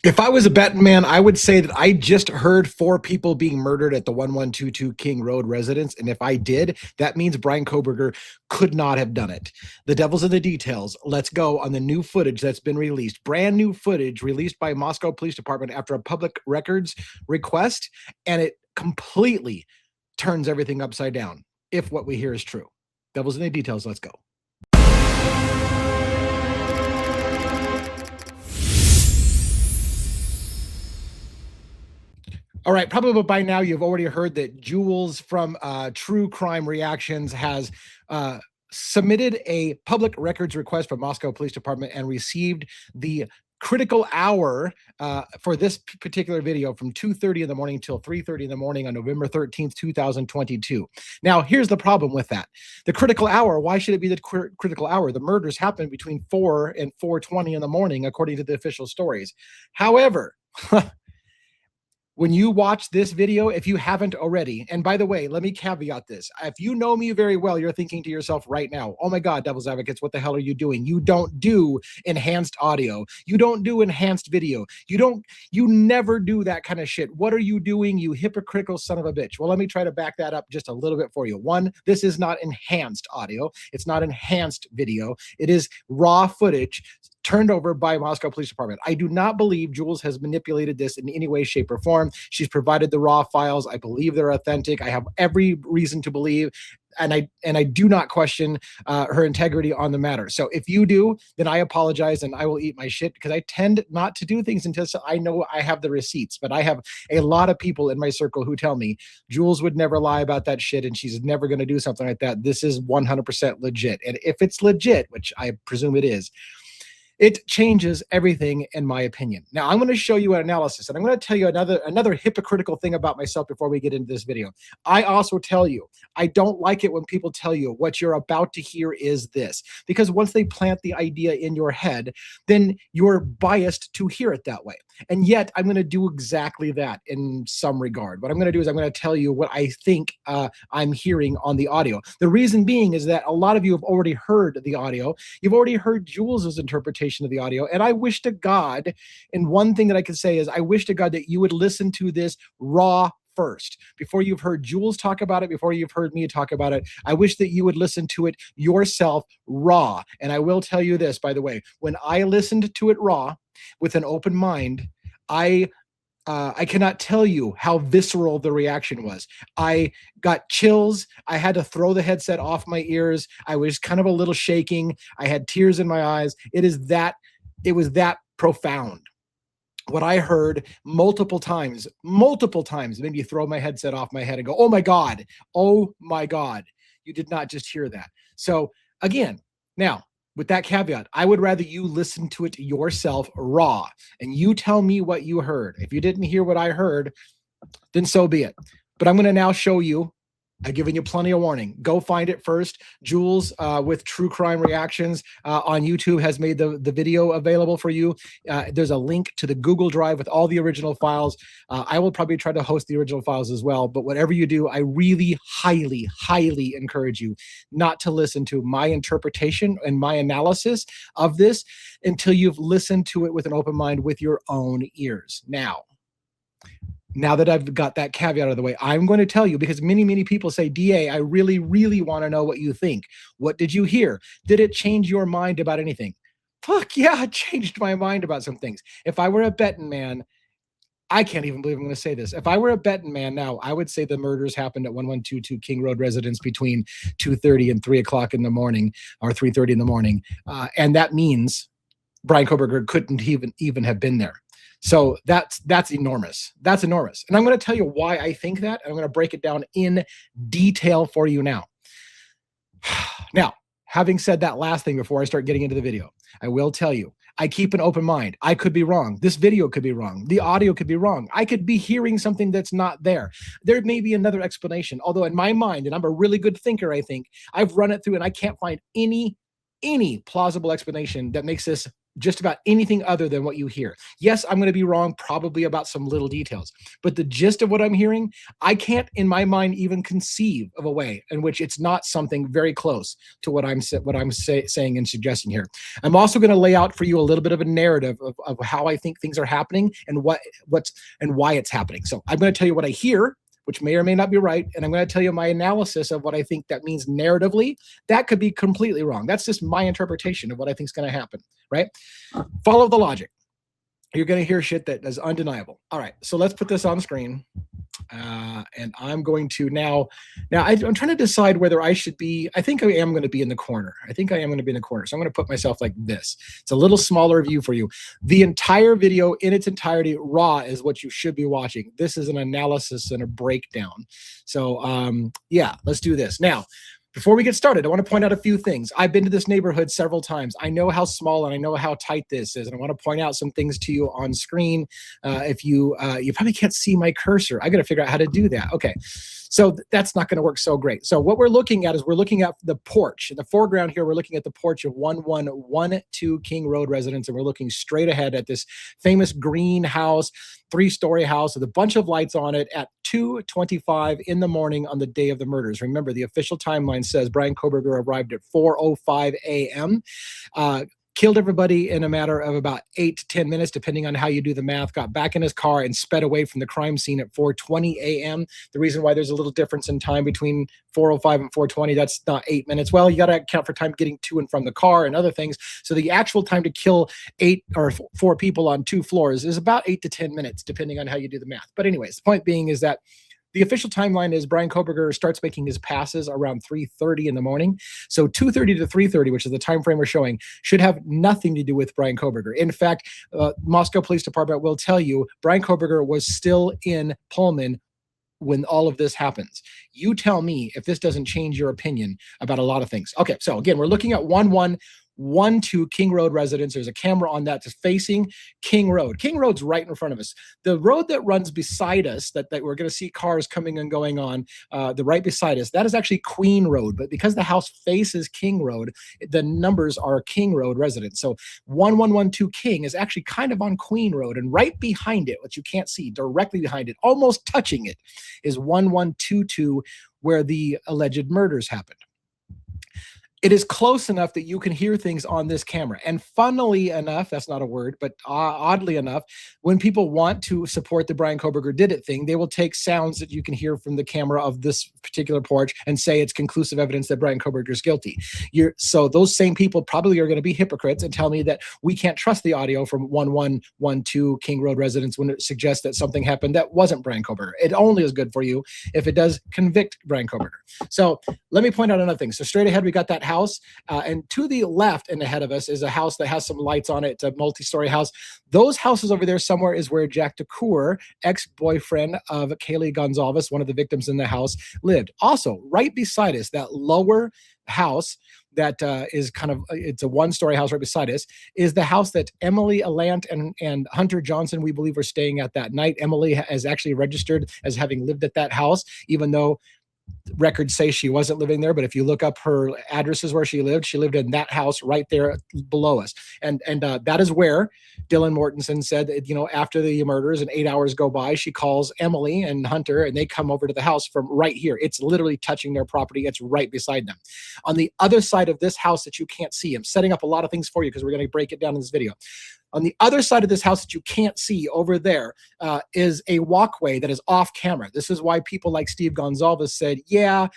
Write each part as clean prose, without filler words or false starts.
If I was a betting man, I would say that I just heard 4 people being murdered at the 1122 King Road residence. And if I did, that means Bryan Kohberger could not have done it. The devil's in the details. Let's go on the new footage that's been released. Brand new footage released by Moscow Police Department after a public records request. And it completely turns everything upside down if what we hear is true. Devil's in the details. Let's go. All right, probably by now you've already heard that Julez from True Crime Reactions has submitted a public records request from Moscow Police Department and received the critical hour for this particular video from 2:30 in the morning till 3:30 in the morning on November 13th, 2022. Now, here's the problem with that. The critical hour, why should it be the critical hour? The murders happened between 4 and 4:20 in the morning, according to the official stories. However, when you watch this video, if you haven't already, and by the way, let me caveat this. If you know me very well, you're thinking to yourself right now, oh my God, Devil's Advocates, what the hell are you doing? You don't do enhanced audio. You don't do enhanced video. You never do that kind of shit. What are you doing, you hypocritical son of a bitch? Well, let me try to back that up just a little bit for you. One, this is not enhanced audio. It's not enhanced video. It is raw footage turned over by Moscow Police Department. I do not believe Julez has manipulated this in any way, shape, or form. She's provided the raw files. I believe they're authentic. I have every reason to believe, and I do not question her integrity on the matter. So if you do, then I apologize and I will eat my shit, because I tend not to do things until I know I have the receipts. But I have a lot of people in my circle who tell me Julez would never lie about that shit and she's never going to do something like that. This is 100% legit. And if it's legit, which I presume it is, it changes everything, in my opinion. Now, I'm going to show you an analysis, and I'm going to tell you another hypocritical thing about myself before we get into this video. I also tell you, I don't like it when people tell you what you're about to hear is this, because once they plant the idea in your head, then you're biased to hear it that way. And yet, I'm going to do exactly that in some regard. What I'm going to do is I'm going to tell you what I think I'm hearing on the audio. The reason being is that a lot of you have already heard the audio. You've already heard Julez's interpretation of the audio. And I wish to God, and one thing that I can say is I wish to God that you would listen to this raw first. Before you've heard Julez talk about it, before you've heard me talk about it, I wish that you would listen to it yourself raw. And I will tell you this, by the way, when I listened to it raw with an open mind, I cannot tell you how visceral the reaction was. I got chills. I had to throw the headset off my ears. I was kind of a little shaking. I had tears in my eyes. It was that profound. What I heard multiple times made me throw my headset off my head and go, oh my God, you did not just hear that. So again, now, with that caveat, I would rather you listen to it yourself raw and you tell me what you heard. If you didn't hear what I heard, then so be it. But I'm going to now show you. I've given you plenty of warning. Go find it first. Julez with True Crime Reactions on YouTube has made the video available for you. There's a link to the Google Drive with all the original files. I will probably try to host the original files as well. But whatever you do, I really highly, highly encourage you not to listen to my interpretation and my analysis of this until you've listened to it with an open mind with your own ears. Now that I've got that caveat out of the way, I'm going to tell you, because many, many people say, DA, I really, really want to know what you think. What did you hear? Did it change your mind about anything? Fuck yeah, it changed my mind about some things. If I were a betting man, I can't even believe I'm going to say this. If I were a betting man now, I would say the murders happened at 1122 King Road residence between 2:30 and 3 o'clock in the morning, or 3:30 in the morning. And that means Bryan Kohberger couldn't even have been there. So that's enormous. That's enormous. And I'm going to tell you why I think that. And I'm going to break it down in detail for you now. Now, having said that last thing before I start getting into the video, I will tell you, I keep an open mind. I could be wrong. This video could be wrong. The audio could be wrong. I could be hearing something that's not there. There may be another explanation. Although in my mind, and I'm a really good thinker, I think, I've run it through and I can't find any plausible explanation that makes this just about anything other than what you hear. Yes, I'm going to be wrong probably about some little details, but the gist of what I'm hearing, I can't in my mind even conceive of a way in which it's not something very close to what I'm saying and suggesting here. I'm also going to lay out for you a little bit of a narrative of how I think things are happening and what's and why it's happening. So I'm going to tell you what I hear, which may or may not be right. And I'm going to tell you my analysis of what I think that means narratively. That could be completely wrong. That's just my interpretation of what I think is going to happen, right? Follow the logic. You're going to hear shit that is undeniable. All right, so let's put this on screen. And I'm going to now I'm trying to decide whether I should be, I think I am going to be in the corner. So I'm going to put myself like this. It's a little smaller view for you. The entire video in its entirety raw is what you should be watching. This is an analysis and a breakdown. So yeah, let's do this. Now, before we get started, I want to point out a few things. I've been to this neighborhood several times. I know how small and I know how tight this is. And I want to point out some things to you on screen. If you probably can't see my cursor. I got to figure out how to do that. Okay. So that's not going to work so great. So what we're looking at is we're looking at the porch. In the foreground here, we're looking at the porch of 1112 King Road residence. And we're looking straight ahead at this famous green house, 3-story house with a bunch of lights on it at 2:25 in the morning on the day of the murders. Remember, the official timeline says Bryan Kohberger arrived at 4:05 a.m., killed everybody in a matter of about 8 to 10 minutes, depending on how you do the math, got back in his car and sped away from the crime scene at 4:20 a.m. The reason why there's a little difference in time between 4:05 and 4:20, that's not 8 minutes. Well, you got to account for time getting to and from the car and other things. So the actual time to kill 4 people on 2 floors is about 8 to 10 minutes, depending on how you do the math. But anyways, the point being is that the official timeline is Bryan Kohberger starts making his passes around 3:30 in the morning. So 2:30 to 3:30, which is the time frame we're showing, should have nothing to do with Bryan Kohberger. In fact, Moscow Police Department will tell you Bryan Kohberger was still in Pullman when all of this happens. You tell me if this doesn't change your opinion about a lot of things. Okay, so again, we're looking at 1112 King Road residence. There's a camera on that that's facing King Road. King Road's right in front of us. The road that runs beside us, that we're going to see cars coming and going on, the right beside us, that is actually Queen Road. But because the house faces King Road, the numbers are King Road residents. So 1112 King is actually kind of on Queen Road. And right behind it, what you can't see, directly behind it, almost touching it, is 1122, where the alleged murders happened. It is close enough that you can hear things on this camera. And funnily enough, that's not a word, but oddly enough, when people want to support the Bryan Kohberger did it thing, they will take sounds that you can hear from the camera of this particular porch and say it's conclusive evidence that Bryan Kohberger is guilty. So those same people probably are going to be hypocrites and tell me that we can't trust the audio from 1112 King Road residents when it suggests that something happened that wasn't Bryan Kohberger. It only is good for you if it does convict Bryan Kohberger. So let me point out another thing. So straight ahead, we got that house, and to the left and ahead of us is a house that has some lights on it. It's a multi-story house. Those houses over there somewhere is where Jack DeCoeur, ex-boyfriend of Kaylee Gonzalez, one of the victims in the house, lived. Also, right beside us, that lower house that is kind of, it's a 1-story house right beside us, is the house that Emily Alant and Hunter Johnson, we believe, were staying at that night. Emily has actually registered as having lived at that house, even though records say she wasn't living there. But if you look up her addresses where she lived in that house right there below us. And that is where Dylan Mortensen said that, after the murders and 8 hours go by, she calls Emily and Hunter and they come over to the house from right here. It's literally touching their property. It's right beside them. On the other side of this house that you can't see, I'm setting up a lot of things for you because we're going to break it down in this video. On the other side of this house that you can't see over there is a walkway that is off camera. This is why people like Steve Gonzalez said, yeah,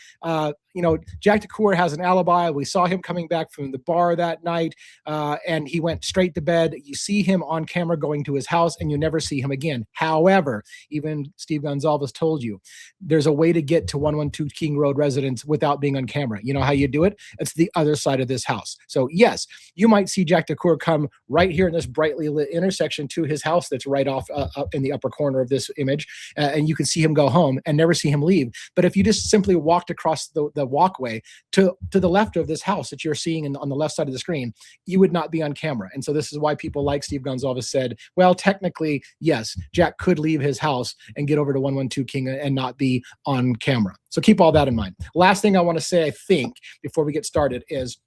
Jack DeCoeur has an alibi. We saw him coming back from the bar that night, and he went straight to bed. You see him on camera going to his house, and you never see him again. However, even Steve Gonzalez told you, there's a way to get to 112 King Road residence without being on camera. You know how you do it? It's the other side of this house. So yes, you might see Jack DeCoeur come right here in this brightly lit intersection to his house that's right off up in the upper corner of this image, and you can see him go home and never see him leave. But if you just simply walked across the walkway to the left of this house that you're seeing on the left side of the screen, you would not be on camera. And so this is why people like Steve Gonzalez said, well, technically, yes, Jack could leave his house and get over to 112 King and not be on camera. So keep all that in mind. Last thing I want to say, I think, before we get started is,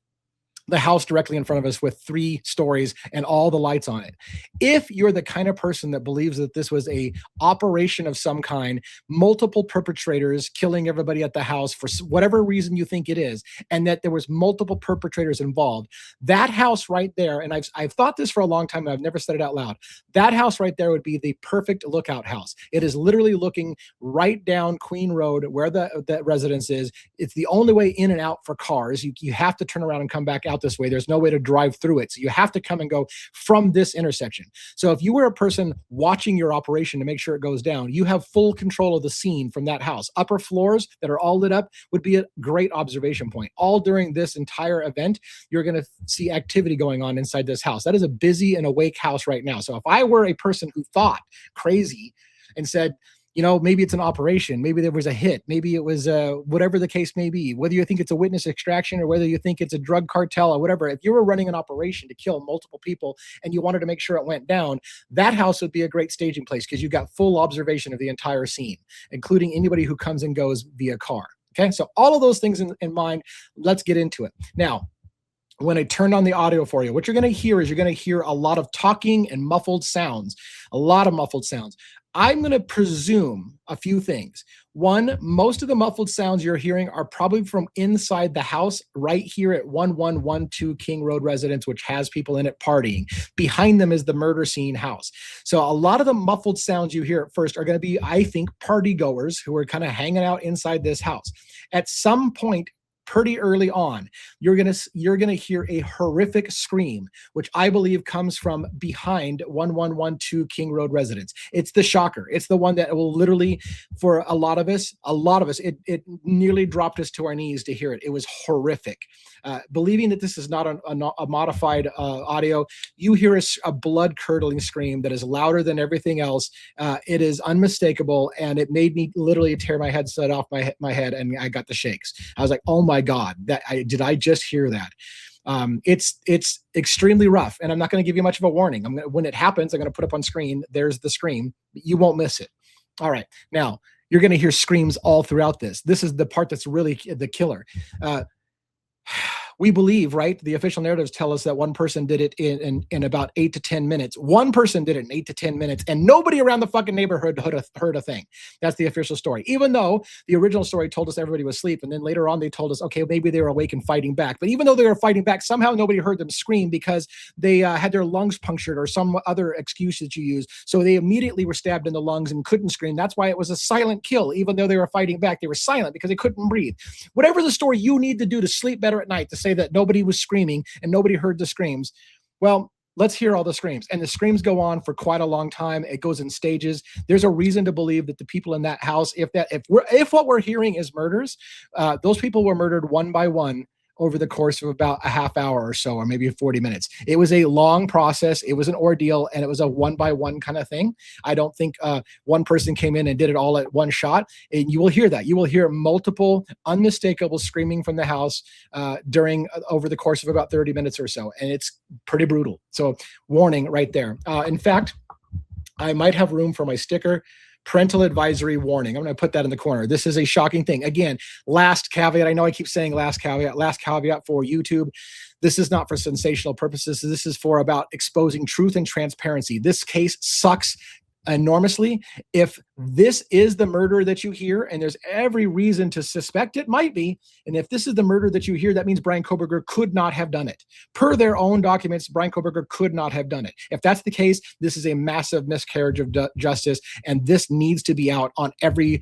the house directly in front of us with 3 stories and all the lights on it. If you're the kind of person that believes that this was a operation of some kind, multiple perpetrators killing everybody at the house for whatever reason you think it is, and that there was multiple perpetrators involved, that house right there, and I've thought this for a long time and I've never said it out loud, that house right there would be the perfect lookout house. It is literally looking right down Queen Road where the residence is. It's the only way in and out for cars. You have to turn around and come back out this way. There's no way to drive through it. So you have to come and go from this intersection. So if you were a person watching your operation to make sure it goes down, you have full control of the scene from that house. Upper floors that are all lit up would be a great observation point. All during this entire event, you're going to see activity going on inside this house. That is a busy and awake house right now. So if I were a person who thought crazy and said, maybe it's an operation, maybe there was a hit, maybe it was whatever the case may be, whether you think it's a witness extraction or whether you think it's a drug cartel or whatever, if you were running an operation to kill multiple people and you wanted to make sure it went down, that house would be a great staging place because you've got full observation of the entire scene, including anybody who comes and goes via car. Okay, so all of those things in mind, let's get into it. Now, when I turn on the audio for you, what you're going to hear is you're going to hear a lot of talking and muffled sounds, a lot of muffled sounds. I'm going to presume a few things. One, most of the muffled sounds you're hearing are probably from inside the house right here at 1112 King Road Residence, which has people in it partying. Behind them is the murder scene house. So a lot of the muffled sounds you hear at first are going to be, I think, party goers who are kind of hanging out inside this house. At some point, pretty early on, you're gonna hear a horrific scream, which I believe comes from behind 1112 King Road Residence. It's the shocker. It's the one that will literally, for a lot of us, it nearly dropped us to our knees to hear it. It was horrific. Believing that this is not a modified audio, you hear a blood-curdling scream that is louder than everything else. It is unmistakable, and it made me literally tear my headset off my head, and I got the shakes. I was like, "Oh my God, did I just hear that?" It's extremely rough, and I'm not going to give you much of a warning. When it happens, I'm going to put up on screen. There's the scream. You won't miss it. All right, now you're going to hear screams all throughout this. This is the part that's really the killer. We believe, right? The official narratives tell us that one person did it in about 8 to 10 minutes. One person did it in 8 to 10 minutes, and nobody around the fucking neighborhood heard a thing. That's the official story. Even though the original story told us everybody was asleep, and then later on they told us, okay, maybe they were awake and fighting back. But even though they were fighting back, somehow nobody heard them scream because they had their lungs punctured or some other excuse that you use. So they immediately were stabbed in the lungs and couldn't scream. That's why it was a silent kill. Even though they were fighting back, they were silent because they couldn't breathe. Whatever the story you need to do to sleep better at night, to say that nobody was screaming and nobody heard the screams, well, let's hear all the screams. And the screams go on for quite a long time. It goes in stages. There's a reason to believe that the people in that house, if what we're hearing is murders, those people were murdered one by one over the course of about a half hour or so, or maybe 40 minutes. It was a long process. It was an ordeal, and it was a one by one kind of thing. I don't think one person came in and did it all at one shot. And you will hear that. You will hear multiple unmistakable screaming from the house over the course of about 30 minutes or so. And it's pretty brutal. So warning right there. In fact, I might have room for my sticker. Parental advisory warning. I'm going to put that in the corner. This is a shocking thing. Again, last caveat. I know I keep saying last caveat for YouTube. This is not for sensational purposes. This is for about exposing truth and transparency. This case sucks enormously. If this is the murder that you hear, and there's every reason to suspect it might be, and if this is the murder that you hear, that means Bryan Kohberger could not have done it. Per their own documents, Bryan Kohberger could not have done it. If that's the case, this is a massive miscarriage of justice, and this needs to be out on every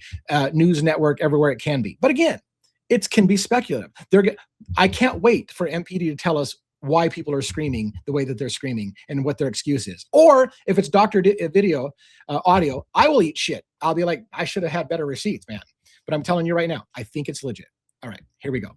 news network, everywhere it can be. But again, it can be speculative. I can't wait for MPD to tell us why people are screaming the way that they're screaming and what their excuse is. Or if it's doctored video, audio, I will eat shit. I'll be like, I should have had better receipts, man. But I'm telling you right now, I think it's legit. All right, here we go.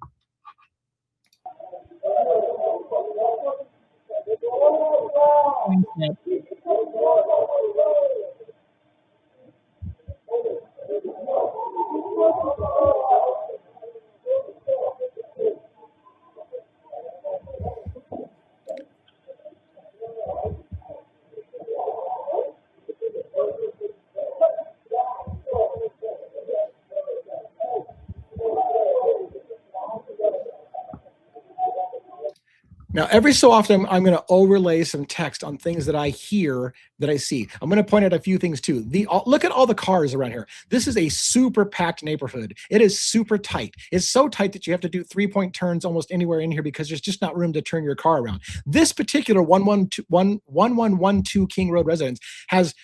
Now, every so often, I'm going to overlay some text on things that I hear, that I see. I'm going to point out a few things too. Look at all the cars around here. This is a super packed neighborhood. It is super tight. It's so tight that you have to do 3-point turns almost anywhere in here because there's just not room to turn your car around. This particular 1112 King Road residence has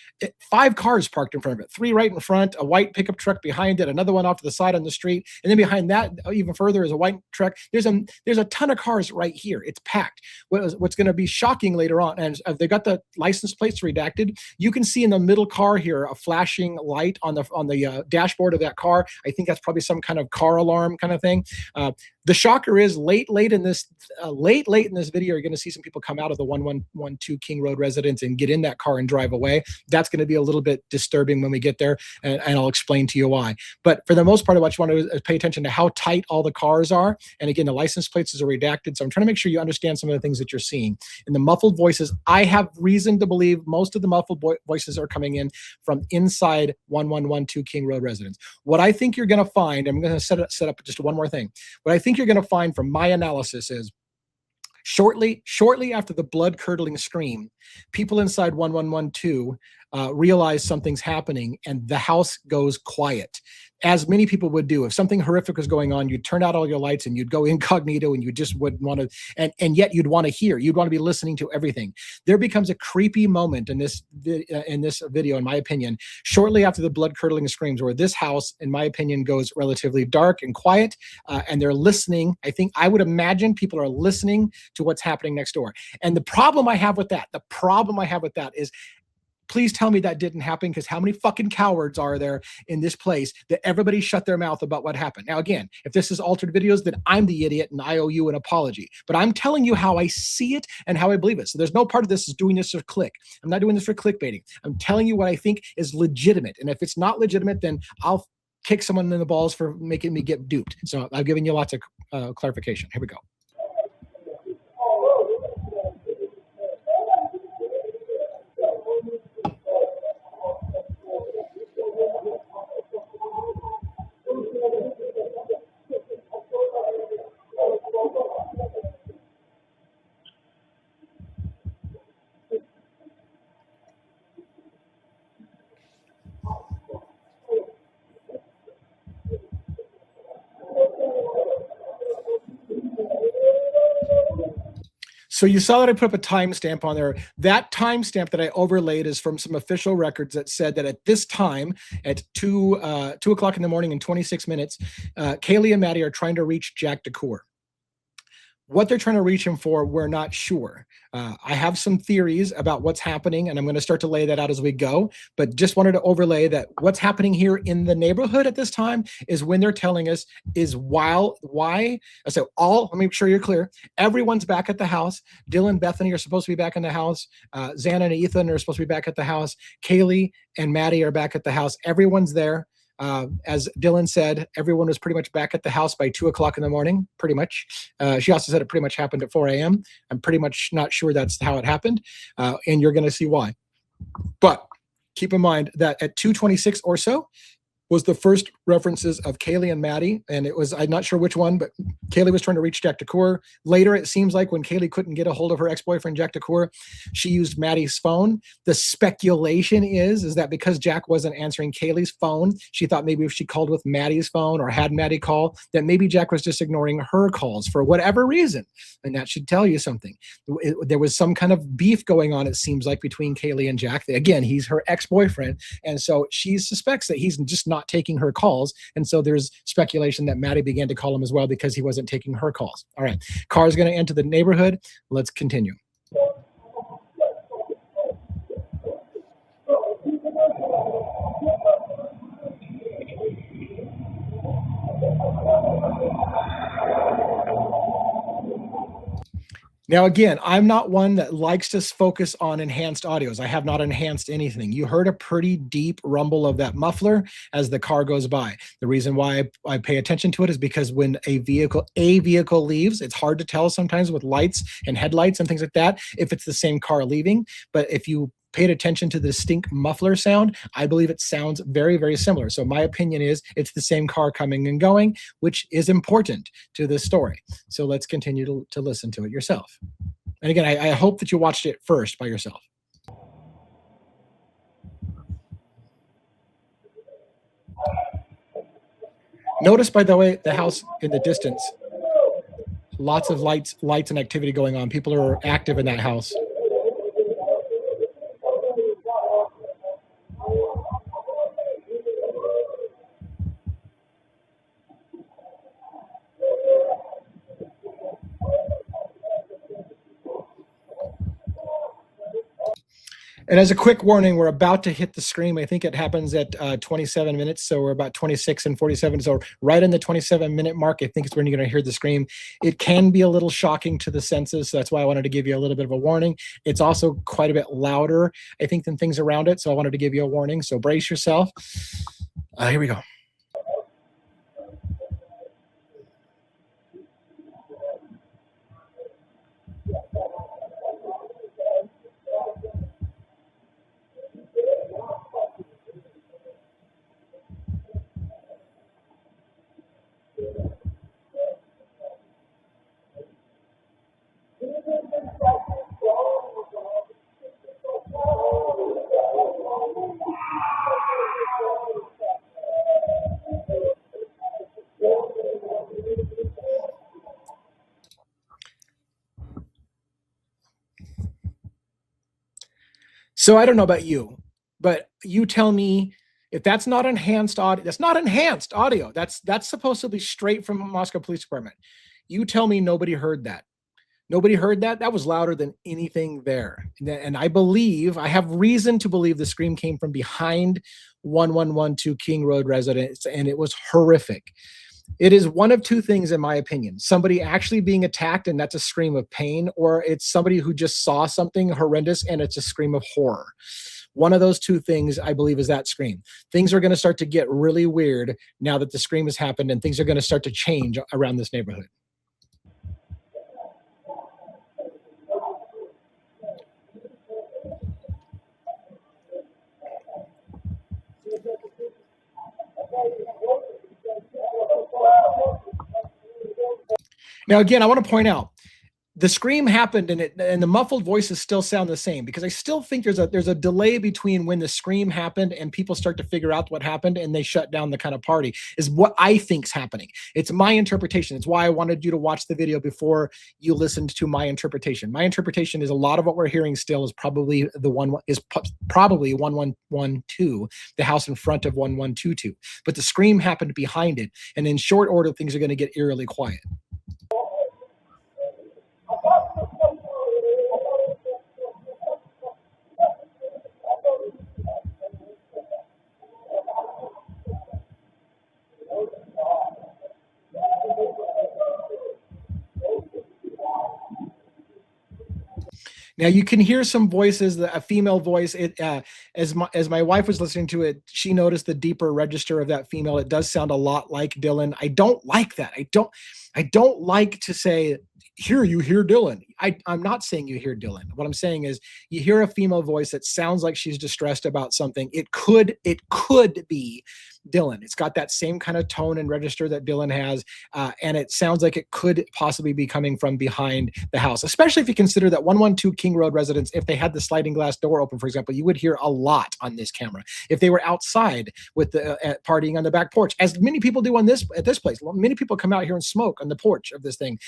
5 cars parked in front of it, 3 right in front, a white pickup truck behind it, another one off to the side on the street, and then behind that, even further, is a white truck. There's a ton of cars right here. It's packed. What's going to be shocking later on, and they got the license plates redacted. You can see in the middle car here a flashing light on the dashboard of that car. I think that's probably some kind of car alarm kind of thing. The shocker is late in this video, you're going to see some people come out of the 1112 King Road residence and get in that car and drive away. That's going to be a little bit disturbing when we get there, and I'll explain to you why. But for the most part, I want you to pay attention to how tight all the cars are. And again, the license plates are redacted. So I'm trying to make sure you understand some of the things that you're seeing. In the muffled voices, I have reason to believe most of the muffled voices are coming in from inside 1112 King Road residence. What I think you're going to find, I'm going to set up just one more thing. What I think you're going to find from my analysis is shortly after the blood-curdling scream, people inside 1112 realize something's happening and the house goes quiet, as many people would do. If something horrific was going on, you'd turn out all your lights and you'd go incognito and you just wouldn't want to, and yet you'd want to hear, you'd want to be listening to everything. There becomes a creepy moment in this video, in my opinion, shortly after the blood-curdling screams, where this house, in my opinion, goes relatively dark and quiet, and they're listening. I would imagine people are listening to what's happening next door. And the problem I have with that is, please tell me that didn't happen, because how many fucking cowards are there in this place that everybody shut their mouth about what happened? Now, again, if this is altered videos, then I'm the idiot and I owe you an apology. But I'm telling you how I see it and how I believe it. So there's no part of this is doing this for click. I'm not doing this for clickbaiting. I'm telling you what I think is legitimate. And if it's not legitimate, then I'll kick someone in the balls for making me get duped. So I've given you lots of clarification. Here we go. So you saw that I put up a timestamp on there. That timestamp that I overlaid is from some official records that said that at this time, at 2 o'clock in the morning and 26 minutes, Kaylee and Maddie are trying to reach Jack DeCoeur. What they're trying to reach him for, we're not sure. I have some theories about what's happening, and I'm going to start to lay that out as we go, but just wanted to overlay that what's happening here in the neighborhood at this time is when they're telling us is why. So let me make sure you're clear. Everyone's back at the house. Dylan and Bethany are supposed to be back in the house. Xana and Ethan are supposed to be back at the house. Kaylee and Maddie are back at the house. Everyone's there. As Dylan said, everyone was pretty much back at the house by 2 o'clock in the morning, pretty much. She also said it pretty much happened at 4 a.m. I'm pretty much not sure that's how it happened, and you're going to see why. But keep in mind that at 2:26 or so was the first references of Kaylee and Maddie, and it was, I'm not sure which one, but Kaylee was trying to reach Jack DeCoeur. Later, it seems like when Kaylee couldn't get a hold of her ex-boyfriend, Jack DeCoeur, she used Maddie's phone. The speculation is that because Jack wasn't answering Kaylee's phone, she thought maybe if she called with Maddie's phone or had Maddie call, that maybe Jack was just ignoring her calls for whatever reason. And that should tell you something. There was some kind of beef going on, it seems like, between Kaylee and Jack. Again, he's her ex-boyfriend, and so she suspects that he's just not taking her calls, and so there's speculation that Maddie began to call him as well because he wasn't taking her calls. All right, car's going to enter the neighborhood. Let's continue. Now, again, I'm not one that likes to focus on enhanced audios. I have not enhanced anything. You heard a pretty deep rumble of that muffler as the car goes by. The reason why I pay attention to it is because when a vehicle leaves, it's hard to tell sometimes with lights and headlights and things like that if it's the same car leaving. But if you paid attention to the distinct muffler sound, I believe it sounds very, very similar. So my opinion is it's the same car coming and going, which is important to this story. So let's continue to listen to it yourself. And again, I hope that you watched it first by yourself. Notice, by the way, the house in the distance. Lots of lights and activity going on. People are active in that house. And as a quick warning, we're about to hit the scream. I think it happens at 27 minutes. So we're about 26 and 47. So right in the 27-minute mark, I think is when you're going to hear the scream. It can be a little shocking to the senses. So that's why I wanted to give you a little bit of a warning. It's also quite a bit louder, I think, than things around it. So I wanted to give you a warning. So brace yourself. Here we go. So I don't know about you, but you tell me if that's not enhanced audio. That's not enhanced audio. That's supposed to be straight from Moscow Police Department. You tell me nobody heard that. Nobody heard that. That was louder than anything there. And I believe, I have reason to believe the scream came from behind 1112 King Road residence, and it was horrific. It is one of two things, in my opinion: somebody actually being attacked, and that's a scream of pain, or it's somebody who just saw something horrendous and it's a scream of horror. One of those two things, I believe, is that scream. Things are going to start to get really weird now that the scream has happened, and things are going to start to change around this neighborhood. Now, again, I want to point out the scream happened, and the muffled voices still sound the same, because I still think there's a delay between when the scream happened and people start to figure out what happened and they shut down the kind of party, is what I think's happening. It's my interpretation. It's why I wanted you to watch the video before you listened to my interpretation. My interpretation is a lot of what we're hearing still is probably probably 1112, the house in front of 1122, but the scream happened behind it, and in short order things are going to get eerily quiet. Now you can hear some voices, a female voice. As my wife was listening to it, she noticed the deeper register of that female. It does sound a lot like Dylan. I don't like that. I don't like to say, here you hear Dylan. I'm not saying you hear Dylan. What I'm saying is you hear a female voice that sounds like she's distressed about something. It could be Dylan. It's got that same kind of tone and register that Dylan has, and it sounds like it could possibly be coming from behind the house, especially if you consider that 112 King Road residents, if they had the sliding glass door open, for example, you would hear a lot on this camera. If they were outside with the partying on the back porch, as many people do at this place, many people come out here and smoke on the porch of this thing.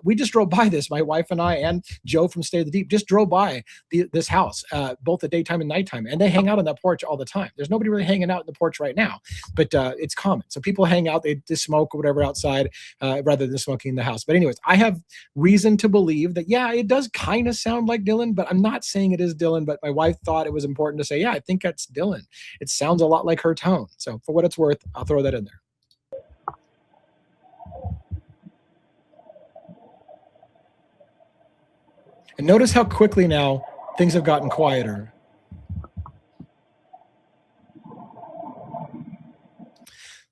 We just drove by this. My wife and I and Joe from Stay of the Deep just drove by this house, both the daytime and nighttime, and they hang out on that porch all the time. There's nobody really hanging out on the porch right now, but it's common. So people hang out, they smoke or whatever outside rather than smoking in the house. But anyways, I have reason to believe that, yeah, it does kind of sound like Dylan, but I'm not saying it is Dylan. But my wife thought it was important to say, yeah, I think that's Dylan. It sounds a lot like her tone. So for what it's worth, I'll throw that in there. And notice how quickly now things have gotten quieter.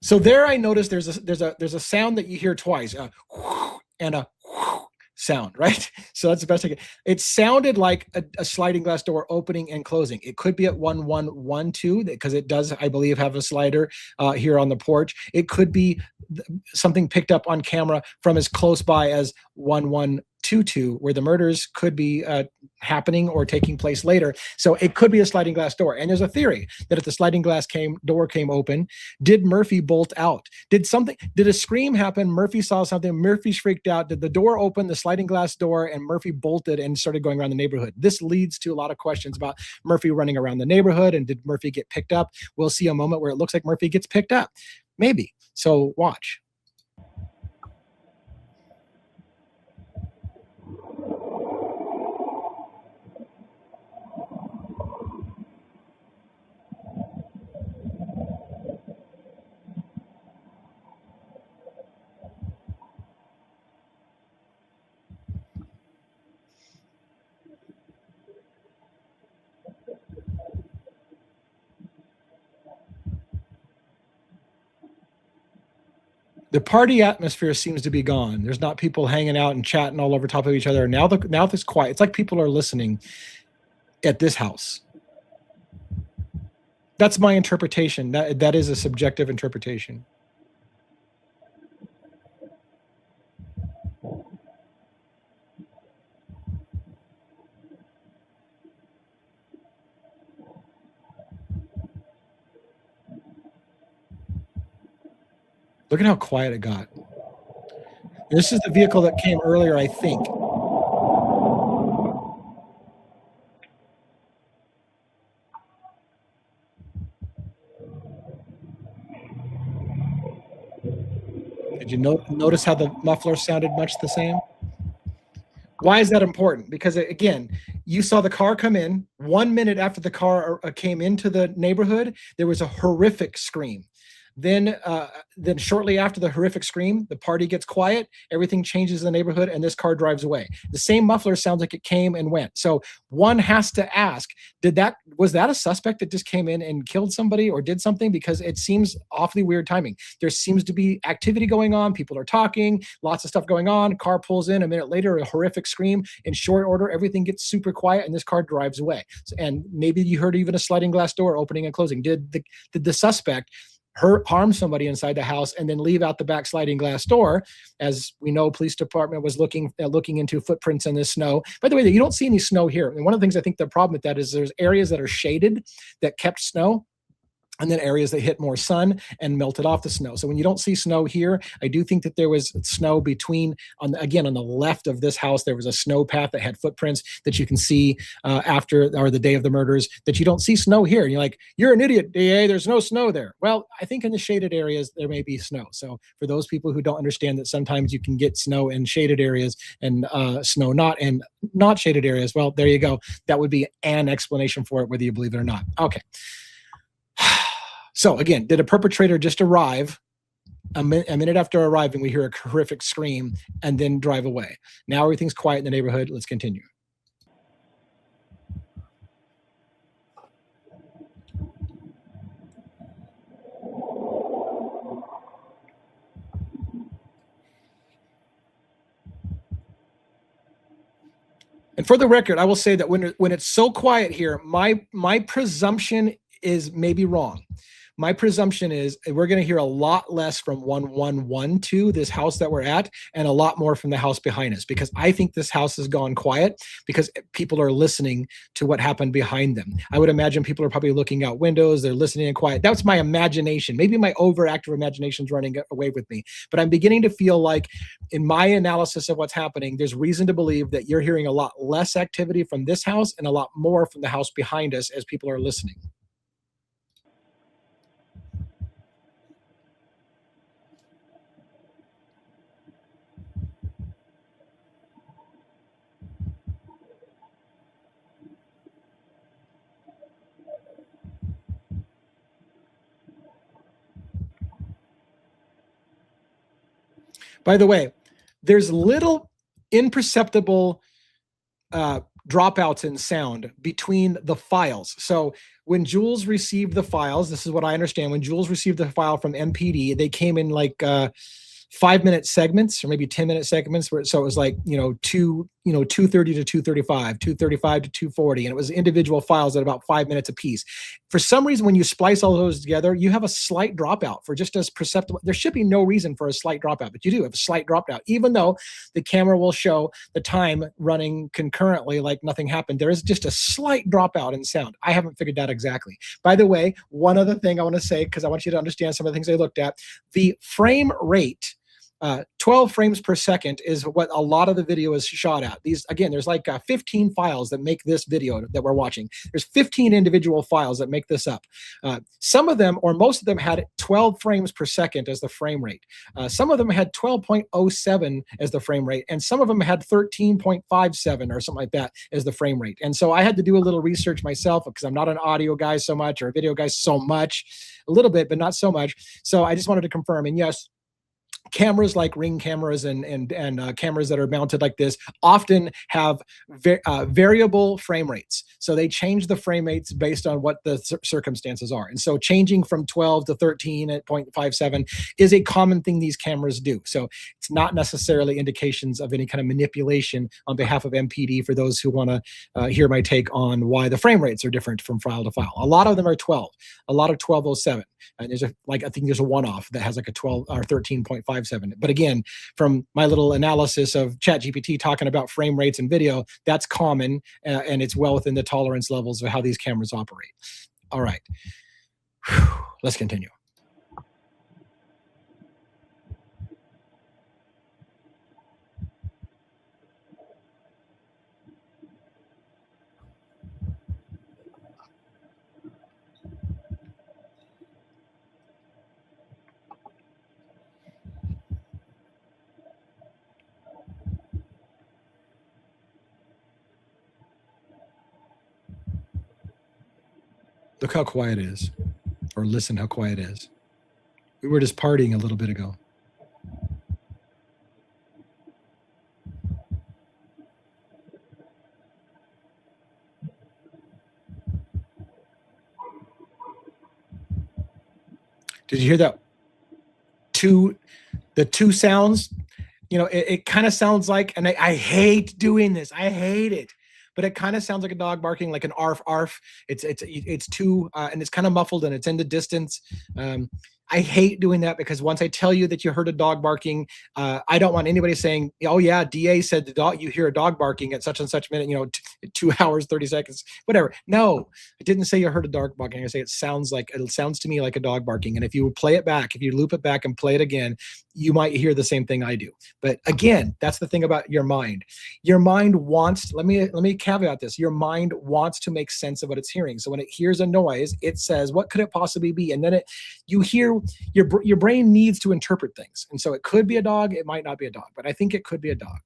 So there I noticed there's a sound that you hear twice, and a sound, right? So that's the best I can. It sounded like a sliding glass door opening and closing. It could be at 1112 because it does, I believe, have a slider here on the porch. It could be something picked up on camera from as close by as 1122, where the murders could be happening or taking place later. So it could be a sliding glass door. And there's a theory that if the sliding glass door came open, did Murphy bolt out? Did a scream happen? Murphy saw something. Murphy's freaked out. Did the door open, the sliding glass door, and Murphy bolted and started going around the neighborhood? This leads to a lot of questions about Murphy running around the neighborhood. And did Murphy get picked up? We'll see a moment where it looks like Murphy gets picked up. Maybe. So watch. The party atmosphere seems to be gone. There's not people hanging out and chatting all over top of each other. Now it's quiet. It's like people are listening at this house. That's my interpretation. That is a subjective interpretation. Look at how quiet it got. This is the vehicle that came earlier, I think. Did you notice how the muffler sounded much the same? Why is that important? Because again, you saw the car come in. 1 minute after the car came into the neighborhood, there was a horrific scream. Then shortly after the horrific scream, the party gets quiet, everything changes in the neighborhood, and this car drives away. The same muffler sounds like it came and went. So one has to ask, was that a suspect that just came in and killed somebody or did something? Because it seems awfully weird timing. There seems to be activity going on. People are talking, lots of stuff going on. Car pulls in, a minute later, a horrific scream. In short order, everything gets super quiet, and this car drives away. And maybe you heard even a sliding glass door opening and closing. Did the suspect harm somebody inside the house and then leave out the back sliding glass door? As we know, police department was looking into footprints in the snow. By the way, you don't see any snow here. And one of the things I think the problem with that is there's areas that are shaded that kept snow, and then areas that hit more sun and melted off the snow. So when you don't see snow here, I do think that there was snow between, on the left of this house, there was a snow path that had footprints that you can see after or the day of the murders, that you don't see snow here. And you're like, you're an idiot, DA, there's no snow there. Well, I think in the shaded areas, there may be snow. So for those people who don't understand that sometimes you can get snow in shaded areas and snow not in not shaded areas, well, there you go. That would be an explanation for it, whether you believe it or not. Okay. So again, did a perpetrator just arrive? A minute after arriving, we hear a horrific scream and then drive away. Now everything's quiet in the neighborhood. Let's continue. And for the record, I will say that when it's so quiet here, my presumption is maybe wrong. My presumption is we're going to hear a lot less from 1112, this house that we're at, and a lot more from the house behind us, because I think this house has gone quiet because people are listening to what happened behind them. I would imagine people are probably looking out windows. They're listening and quiet. That's my imagination. Maybe my overactive imagination is running away with me, but I'm beginning to feel like in my analysis of what's happening, there's reason to believe that you're hearing a lot less activity from this house and a lot more from the house behind us as people are listening. By the way, there's little imperceptible dropouts in sound between the files. So when Julez received the files, this is what I understand. When Julez received the file from MPD, they came in like 5-minute segments or maybe 10-minute segments where, so it was like, 230 to 235, 235 to 240, and it was individual files at about 5 minutes apiece. For some reason, when you splice all those together, you have a slight dropout for just as perceptible. There should be no reason for a slight dropout, but you do have a slight dropout, even though the camera will show the time running concurrently like nothing happened. There is just a slight dropout in sound. I haven't figured that exactly. By the way, one other thing I want to say, because I want you to understand some of the things I looked at, the frame rate, 12 frames per second is what a lot of the video is shot at. These, again, there's like 15 files that make this video that we're watching. There's 15 individual files that make this up. Some of them, or most of them, had 12 frames per second as the frame rate. Some of them had 12.07 as the frame rate, and some of them had 13.57 or something like that as the frame rate. And so I had to do a little research myself because I'm not an audio guy so much or a video guy so much, a little bit, but not so much. So I just wanted to confirm. And yes, cameras like Ring cameras and cameras that are mounted like this often have variable frame rates. So they change the frame rates based on what the circumstances are. And so changing from 12 to 13 at 0.57 is a common thing these cameras do. So it's not necessarily indications of any kind of manipulation on behalf of MPD for those who want to hear my take on why the frame rates are different from file to file. A lot of them are 12, a lot of 1207. And there's I think there's a one-off that has like a 12 or 13.57. But again, from my little analysis of ChatGPT talking about frame rates and video, that's common and it's well within the tolerance levels of how these cameras operate. All right, let's continue. Look how quiet it is, or listen how quiet it is. We were just partying a little bit ago. Did you hear that? The two sounds, it kind of sounds like, and I hate doing this. I hate it. But it kind of sounds like a dog barking, like an arf arf. It's two, and it's kind of muffled and it's in the distance. I hate doing that because once I tell you that you heard a dog barking, I don't want anybody saying, "Oh yeah, DA said the dog. You hear a dog barking at such and such minute. 2 hours 30 seconds, whatever." No, I didn't say you heard a dog barking. I say it sounds to me like a dog barking. And if you play it back, if you loop it back and play it again, you might hear the same thing I do. But again, that's the thing about your mind. Your mind wants. Let me caveat this. Your mind wants to make sense of what it's hearing. So when it hears a noise, it says, "What could it possibly be?" And then you hear. Your brain needs to interpret things. And so it could be a dog, it might not be a dog, but I think it could be a dog.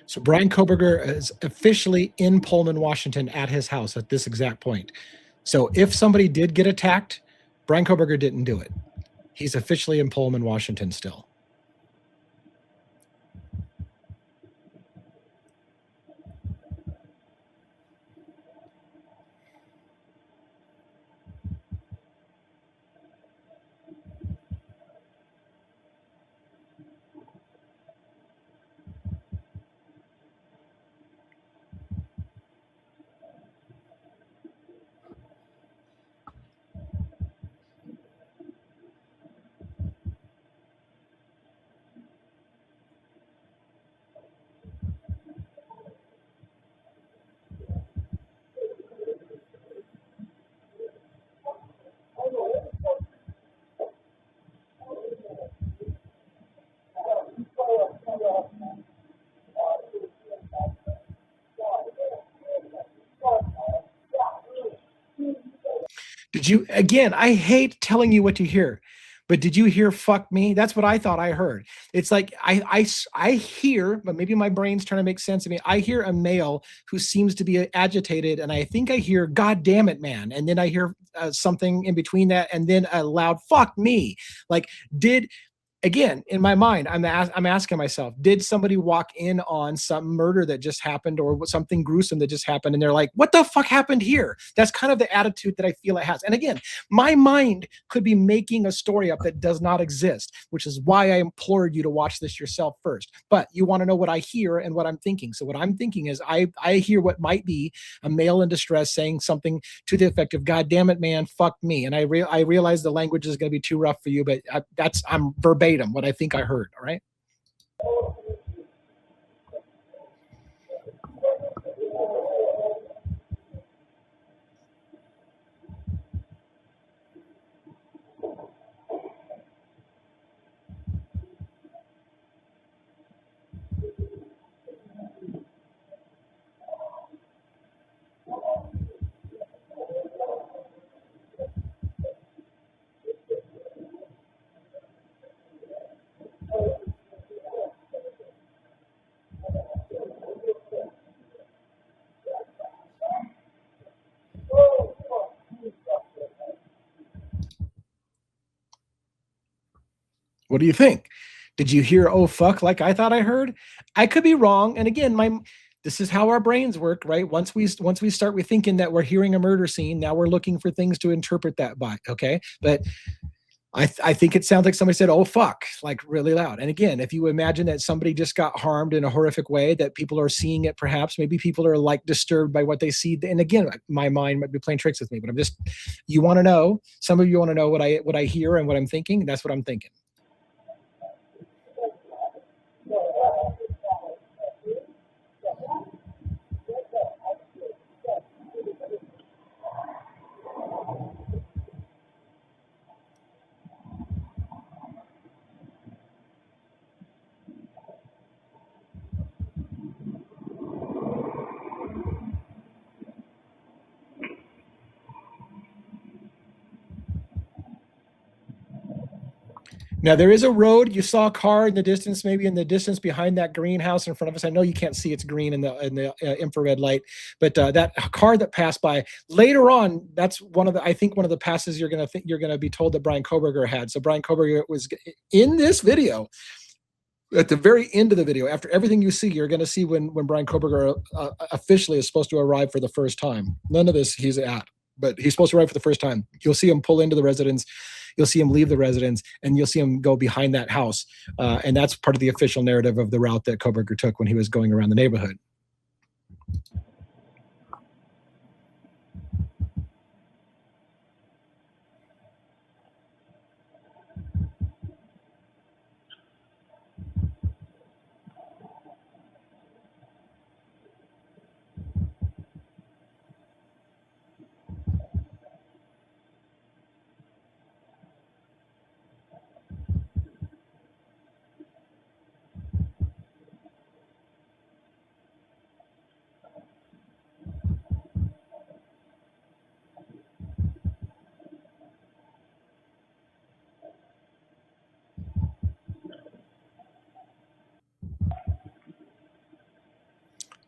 So Bryan Kohberger is officially in Pullman, Washington at his house at this exact point. So if somebody did get attacked, Bryan Kohberger didn't do it. He's officially in Pullman, Washington still. Did you, again, I hate telling you what to hear, but did you hear fuck me? That's what I thought I heard. It's like I hear, but maybe my brain's trying to make sense of me. I hear a male who seems to be agitated, and I think I hear God damn it, man. And then I hear something in between that, and then a loud fuck me. Like, did, again, in my mind, I'm asking myself, did somebody walk in on some murder that just happened or something gruesome that just happened? And they're like, what the fuck happened here? That's kind of the attitude that I feel it has. And again, my mind could be making a story up that does not exist, which is why I implored you to watch this yourself first. But you want to know what I hear and what I'm thinking. So what I'm thinking is I hear what might be a male in distress saying something to the effect of, God damn it, man, fuck me. And I realize the language is going to be too rough for you, but I'm verbatim what I think I heard. All right. What do you think? Did you hear oh fuck like I thought I heard? I could be wrong. And again, this is how our brains work, right? Once we start with thinking that we're hearing a murder scene, now we're looking for things to interpret that by. Okay, but I think it sounds like somebody said, oh, fuck, like really loud. And again, if you imagine that somebody just got harmed in a horrific way, that people are seeing it, perhaps, maybe people are like disturbed by what they see. And again, my mind might be playing tricks with me, but you want to know, some of you want to know what I hear and what I'm thinking. That's what I'm thinking. Now there is a road. You saw a car in the distance, maybe in the distance behind that greenhouse in front of us. I know you can't see; it's green in the infrared light. But that car that passed by later on, that's one of the passes you're gonna be told that Bryan Kohberger had. So Bryan Kohberger was in this video. At the very end of the video, after everything you see, you're going to see when Bryan Kohberger officially is supposed to arrive for the first time. None of this he's at, but he's supposed to arrive for the first time. You'll see him pull into the residence. You'll see him leave the residence, and you'll see him go behind that house. And that's part of the official narrative of the route that Coberger took when he was going around the neighborhood.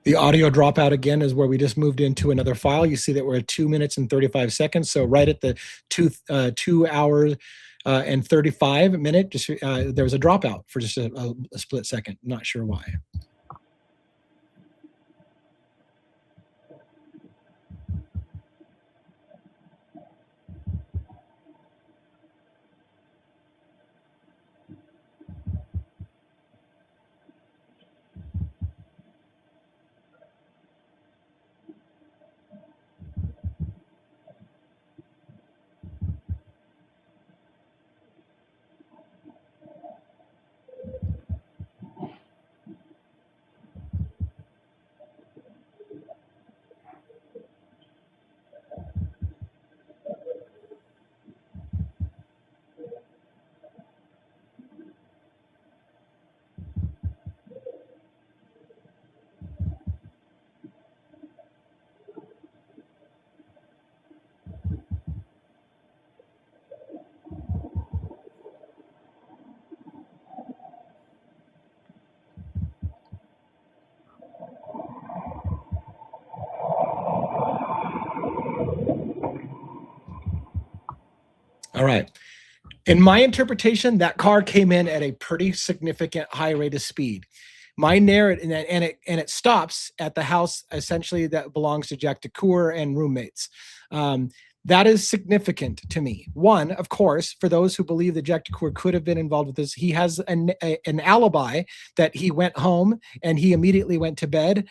The audio dropout again is where we just moved into another file. You see that we're at 2 minutes and 35 seconds. So right at the 2 hours and 35 minute, there was a dropout for just a split second. Not sure why. All right. In my interpretation, that car came in at a pretty significant high rate of speed. My narrative, and it stops at the house essentially that belongs to Jack DeCour and roommates. Um, that is significant to me. One, of course, for those who believe that Jack DeCour could have been involved with this, he has an alibi that he went home and he immediately went to bed.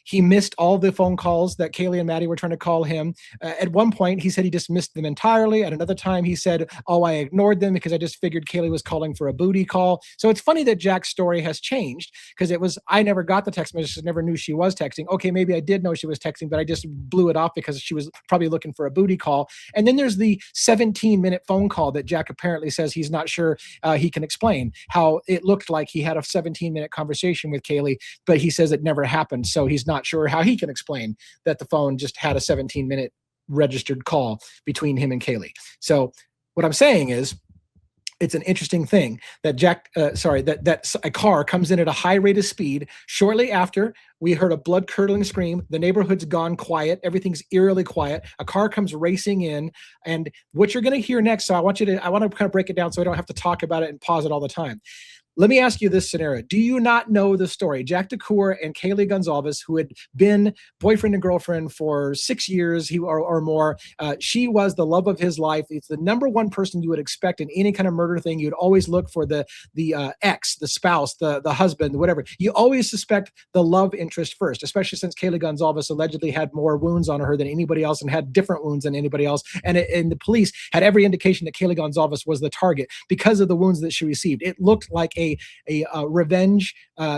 He missed all the phone calls that Kaylee and Maddie were trying to call him. At one point, he said he just missed them entirely. At another time, he said, "Oh, I ignored them because I just figured Kaylee was calling for a booty call." So it's funny that Jack's story has changed, because it was, I never got the text message, never knew she was texting. Okay, maybe I did know she was texting, but I just blew it off because she was probably looking for a booty call. And then there's the 17-minute phone call that Jack apparently says he's not sure he can explain how it looked like he had a 17-minute conversation with Kaylee, but he says it never happened. So he's not sure how he can explain that the phone just had a 17-minute registered call between him and Kaylee. So what I'm saying is, it's an interesting thing that that a car comes in at a high rate of speed. Shortly after, we heard a blood-curdling scream. The neighborhood's gone quiet. Everything's eerily quiet. A car comes racing in, and what you're going to hear next, so I want to kind of break it down so I don't have to talk about it and pause it all the time. Let me ask you this scenario. Do you not know the story? Jack DeCour and Kaylee Gonzalez, who had been boyfriend and girlfriend for 6 years or more. She was the love of his life. It's the number one person you would expect in any kind of murder thing. You'd always look for the ex, the spouse, the husband, whatever. You always suspect the love interest first, especially since Kaylee Gonzalez allegedly had more wounds on her than anybody else and had different wounds than anybody else. And the police had every indication that Kaylee Gonzalez was the target because of the wounds that she received. It looked like a revenge,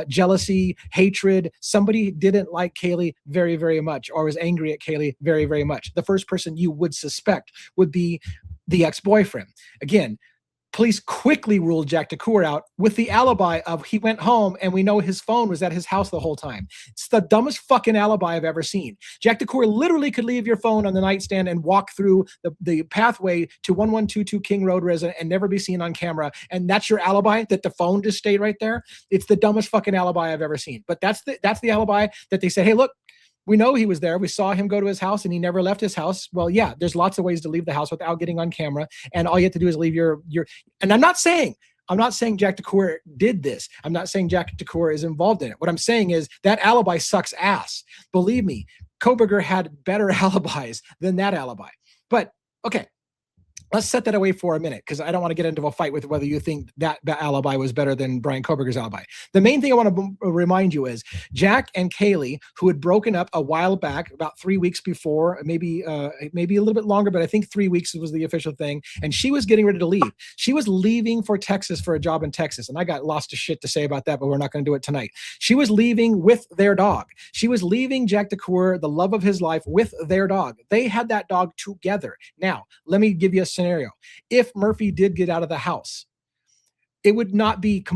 jealousy, hatred. Somebody didn't like Kaylee very, very much, or was angry at Kaylee very, very much. The first person you would suspect would be the ex-boyfriend. Again, police quickly ruled Jack DeCour out with the alibi of he went home and we know his phone was at his house the whole time. It's the dumbest fucking alibi I've ever seen. Jack DeCour literally could leave your phone on the nightstand and walk through the pathway to 1122 King Road resident and never be seen on camera. And that's your alibi, that the phone just stayed right there? It's the dumbest fucking alibi I've ever seen. But that's the alibi that they say, hey, look, we know he was there. We saw him go to his house and he never left his house. Well, yeah, there's lots of ways to leave the house without getting on camera. And all you have to do is leave your, and I'm not saying Jack DeCour did this. I'm not saying Jack DeCour is involved in it. What I'm saying is that alibi sucks ass. Believe me, Coberger had better alibis than that alibi. But okay, let's set that away for a minute, because I don't want to get into a fight with whether you think that alibi was better than Bryan Kohberger's alibi. The main thing I want to remind you is Jack and Kaylee, who had broken up a while back, about 3 weeks before, maybe a little bit longer, but I think 3 weeks was the official thing. And she was getting ready to leave. She was leaving for Texas for a job in Texas. And I got lots of shit to say about that, but we're not going to do it tonight. She was leaving with their dog. She was leaving Jack DeCour, the love of his life, with their dog. They had that dog together. Now, let me give you a scenario. If Murphy did get out of the house, it would not be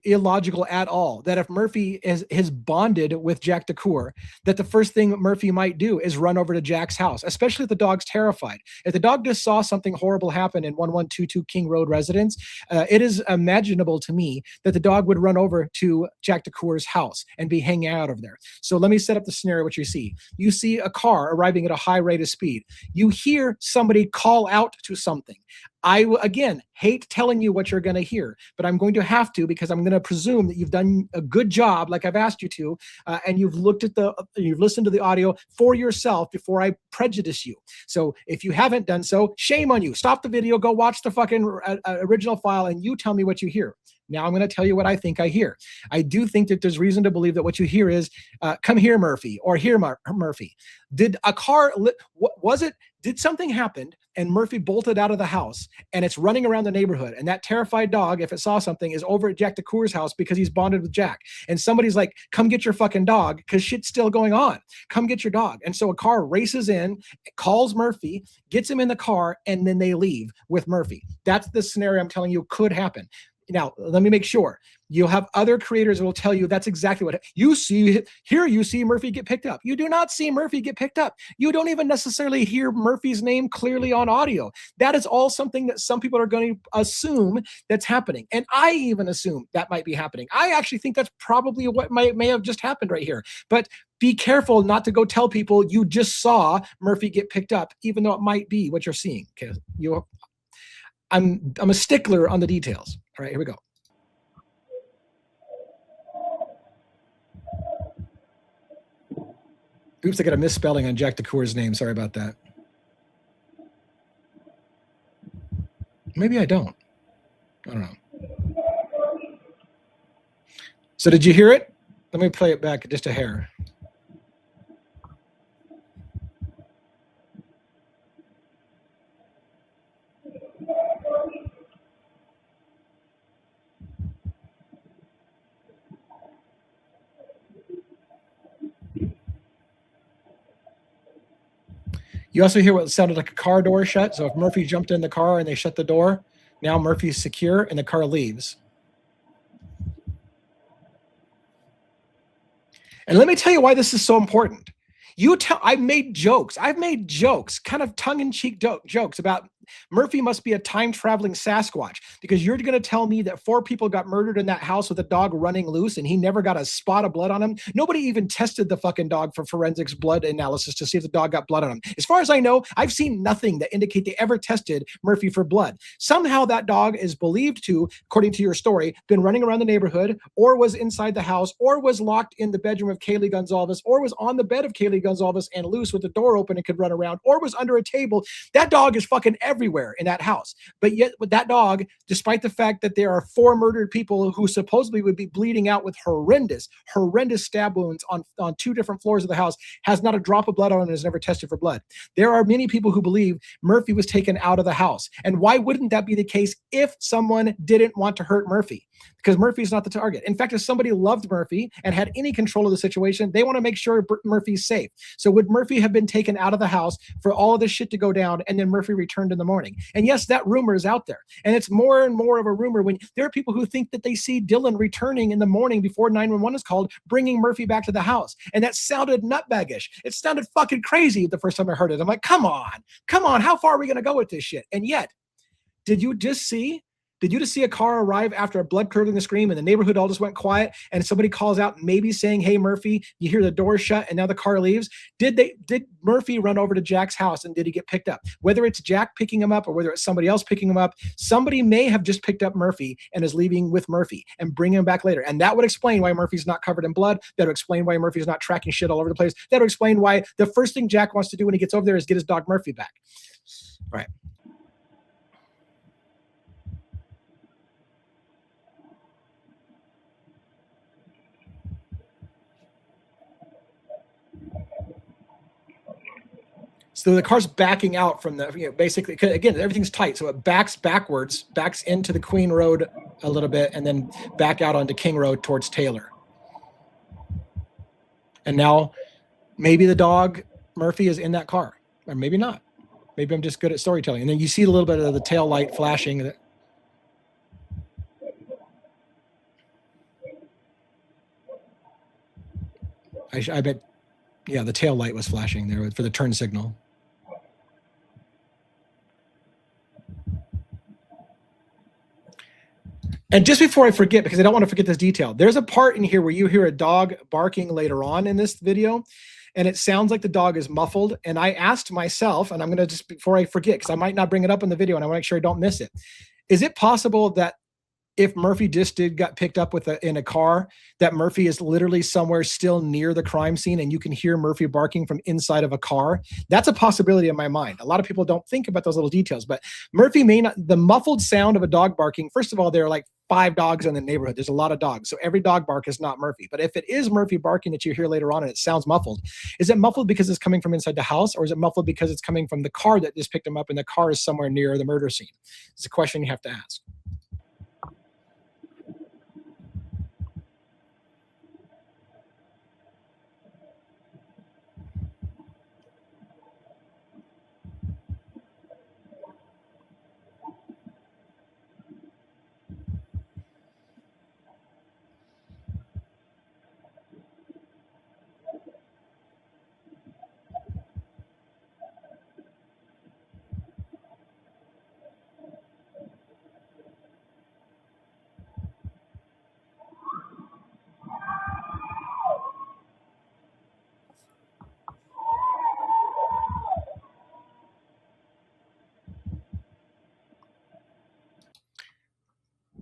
illogical at all that if Murphy is bonded with Jack DeCour, that the first thing Murphy might do is run over to Jack's house, especially if the dog's terrified. If the dog just saw something horrible happen in 1122 King Road residence, it is imaginable to me that the dog would run over to Jack DeCour's house and be hanging out over there. So let me set up the scenario. What you see. You see a car arriving at a high rate of speed. You hear somebody call out to something. I, again, hate telling you what you're going to hear, but I'm going to have to, because I'm going to presume that you've done a good job, like I've asked you to, and you've listened to the audio for yourself before I prejudice you. So if you haven't done so, shame on you. Stop the video, go watch the fucking original file, and you tell me what you hear. Now I'm going to tell you what I think I hear. I do think that there's reason to believe that what you hear is, come here, Murphy, or here, Murphy. Did a car, did something happen and Murphy bolted out of the house and it's running around the neighborhood, and that terrified dog, if it saw something, is over at Jack DeCour's house because he's bonded with Jack, and somebody's like, come get your fucking dog, because shit's still going on. Come get your dog. And so a car races in, calls Murphy, gets him in the car, and then they leave with Murphy. That's the scenario I'm telling you could happen. Now, let me make sure. You'll have other creators who will tell you that's exactly what you see. Here you see Murphy get picked up. You do not see Murphy get picked up. You don't even necessarily hear Murphy's name clearly on audio. That is all something that some people are going to assume that's happening. And I even assume that might be happening. I actually think that's probably what may have just happened right here. But be careful not to go tell people you just saw Murphy get picked up, even though it might be what you're seeing. Okay, I'm a stickler on the details. All right, here we go. Oops, I got a misspelling on Jack DeCour's name. Sorry about that. Maybe I don't. I don't know. So did you hear it? Let me play it back just a hair. You also hear what sounded like a car door shut. So if Murphy jumped in the car and they shut the door, now Murphy's secure and the car leaves. And let me tell you why this is so important. I've made jokes, kind of tongue-in-cheek jokes about Murphy must be a time-traveling Sasquatch, because you're going to tell me that 4 people got murdered in that house with a dog running loose and he never got a spot of blood on him. Nobody even tested the fucking dog for forensics blood analysis to see if the dog got blood on him. As far as I know, I've seen nothing that indicate they ever tested Murphy for blood. Somehow that dog is believed to, according to your story, been running around the neighborhood, or was inside the house, or was locked in the bedroom of Kaylee Gonzalez, or was on the bed of Kaylee Gonzalez and loose with the door open and could run around, or was under a table. That dog is fucking everywhere in that house. But yet with that dog, despite the fact that there are 4 murdered people who supposedly would be bleeding out with horrendous stab wounds on 2 different floors of the house, has not a drop of blood on him and has never tested for blood. There are many people who believe Murphy was taken out of the house. And why wouldn't that be the case if someone didn't want to hurt Murphy? Because Murphy's not the target. In fact, if somebody loved Murphy and had any control of the situation, they want to make sure Murphy's safe. So would Murphy have been taken out of the house for all of this shit to go down and then Murphy returned in the morning? And yes, that rumor is out there. And it's more and more of a rumor when there are people who think that they see Dylan returning in the morning before 911 is called, bringing Murphy back to the house. And that sounded nutbaggish. It sounded fucking crazy the first time I heard it. I'm like, come on, how far are we going to go with this shit? And yet, did you just see a car arrive after a blood-curdling scream and the neighborhood all just went quiet and somebody calls out maybe saying, hey, Murphy, you hear the door shut and now the car leaves? Did Murphy run over to Jack's house and did he get picked up? Whether it's Jack picking him up or whether it's somebody else picking him up, somebody may have just picked up Murphy and is leaving with Murphy and bringing him back later. And that would explain why Murphy's not covered in blood. That would explain why Murphy's not tracking shit all over the place. That would explain why the first thing Jack wants to do when he gets over there is get his dog Murphy back. All right. So the car's backing out from the, basically, again, everything's tight. So it backs backwards, backs into the Queen Road a little bit, and then back out onto King Road towards Taylor. And now maybe the dog, Murphy, is in that car, or maybe not. Maybe I'm just good at storytelling. And then you see a little bit of the tail light flashing. I bet, yeah, the tail light was flashing there for the turn signal. And just before I forget, because I don't want to forget this detail, there's a part in here where you hear a dog barking later on in this video, and it sounds like the dog is muffled. And I asked myself, and I'm going to just, before I forget, because I might not bring it up in the video and I want to make sure I don't miss it. Is it possible that if Murphy just got picked up in a car, that Murphy is literally somewhere still near the crime scene and you can hear Murphy barking from inside of a car? That's a possibility in my mind. A lot of people don't think about those little details, but Murphy may not, the muffled sound of a dog barking, first of all, there are like 5 dogs in the neighborhood. There's a lot of dogs. So every dog bark is not Murphy. But if it is Murphy barking that you hear later on and it sounds muffled, is it muffled because it's coming from inside the house, or is it muffled because it's coming from the car that just picked him up and the car is somewhere near the murder scene? It's a question you have to ask.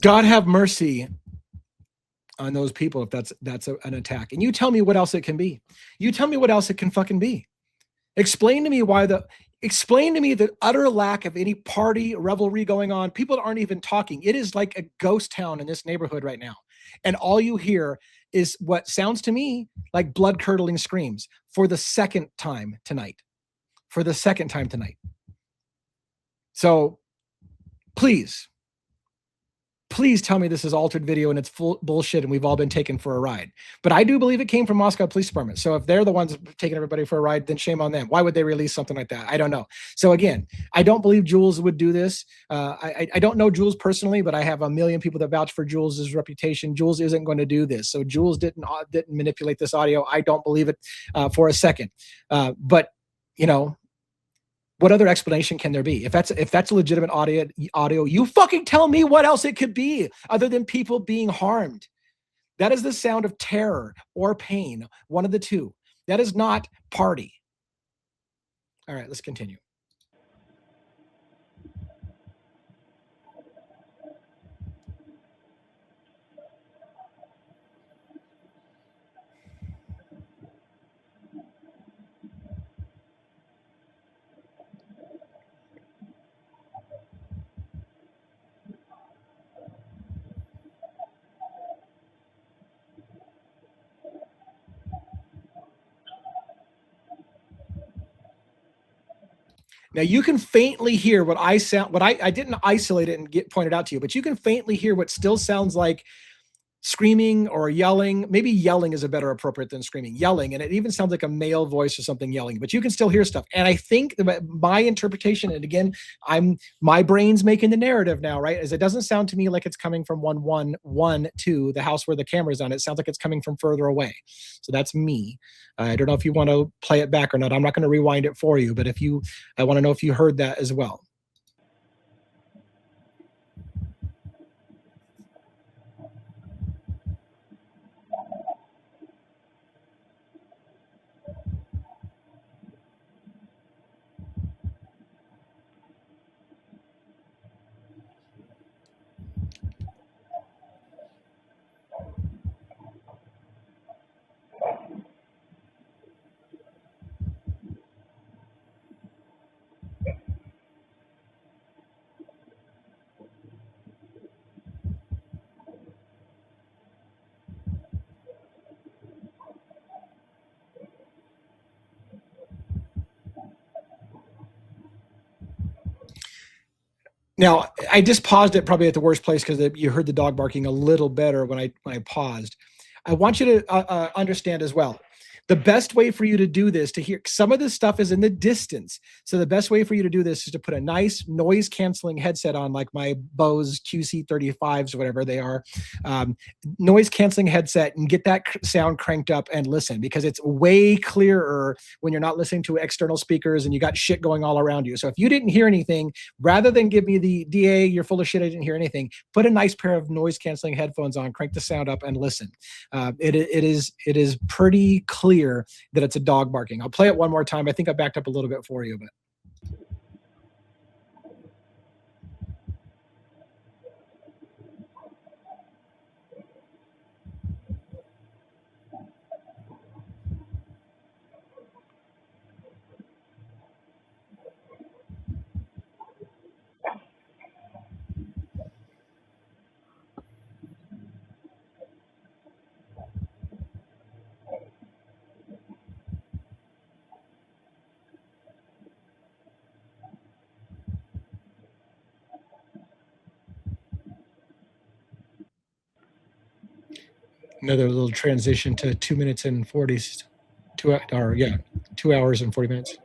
God have mercy on those people if that's an attack. And you tell me what else it can be. You tell me what else it can fucking be. Explain to me the utter lack of any party revelry going on. People aren't even talking. It is like a ghost town in this neighborhood right now. And all you hear is what sounds to me like blood curdling screams for the second time tonight. So please tell me this is altered video and it's full bullshit and we've all been taken for a ride. But I do believe it came from Moscow Police Department. So if they're the ones taking everybody for a ride, then shame on them. Why would they release something like that? I don't know. So again, I don't believe Julez would do this. I don't know Julez personally, but I have a million people that vouch for Julez's reputation. Julez isn't going to do this. So Julez didn't manipulate this audio. I don't believe it for a second. But you know, what other explanation can there be? If that's a legitimate audio, you fucking tell me what else it could be other than people being harmed. That is the sound of terror or pain, one of the two. That is not party. All right, let's continue. Now you can faintly hear what I didn't isolate it and get pointed out to you, but you can faintly hear what still sounds like screaming or yelling. Maybe yelling is a better appropriate than screaming. Yelling, and it even sounds like a male voice or something yelling, but you can still hear stuff. And I think my interpretation, and again, my brain's making the narrative now, right? Is it doesn't sound to me like it's coming from 112, the house where the camera's on. It sounds like it's coming from further away. So that's me. I don't know if you want to play it back or not. I'm not going to rewind it for you, but I want to know if you heard that as well. Now, I just paused it probably at the worst place because you heard the dog barking a little better when I paused. I want you to understand as well. The best way for you to do this, to hear some of this stuff is in the distance. So the best way for you to do this is to put a nice noise canceling headset on, like my Bose QC35s, whatever they are, noise canceling headset, and get that sound cranked up and listen, because it's way clearer when you're not listening to external speakers and you got shit going all around you. So if you didn't hear anything, rather than give me the DA, you're full of shit, I didn't hear anything, put a nice pair of noise canceling headphones on, crank the sound up and listen. It is pretty clear that it's a dog barking. I'll play it one more time. I think I backed up a little bit for you, but another little transition to 2 minutes and 40, 2 hours and 40 minutes.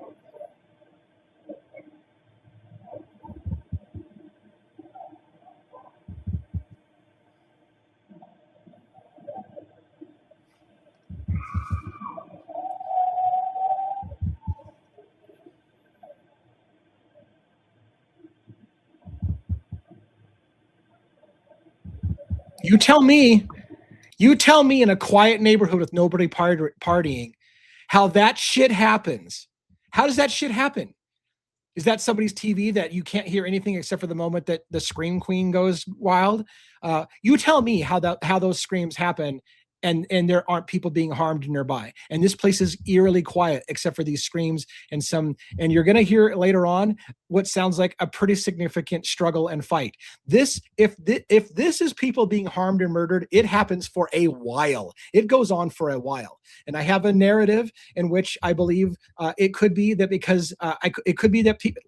You tell me in a quiet neighborhood with nobody partying, how that shit happens. How does that shit happen? Is that somebody's TV that you can't hear anything except for the moment that the scream queen goes wild? You tell me how those screams happen, and there aren't people being harmed nearby. And this place is eerily quiet except for these screams and you're gonna hear later on what sounds like a pretty significant struggle and fight. If this is people being harmed and murdered, it happens for a while. It goes on for a while. And I have a narrative in which I believe it could be that because it could be that people.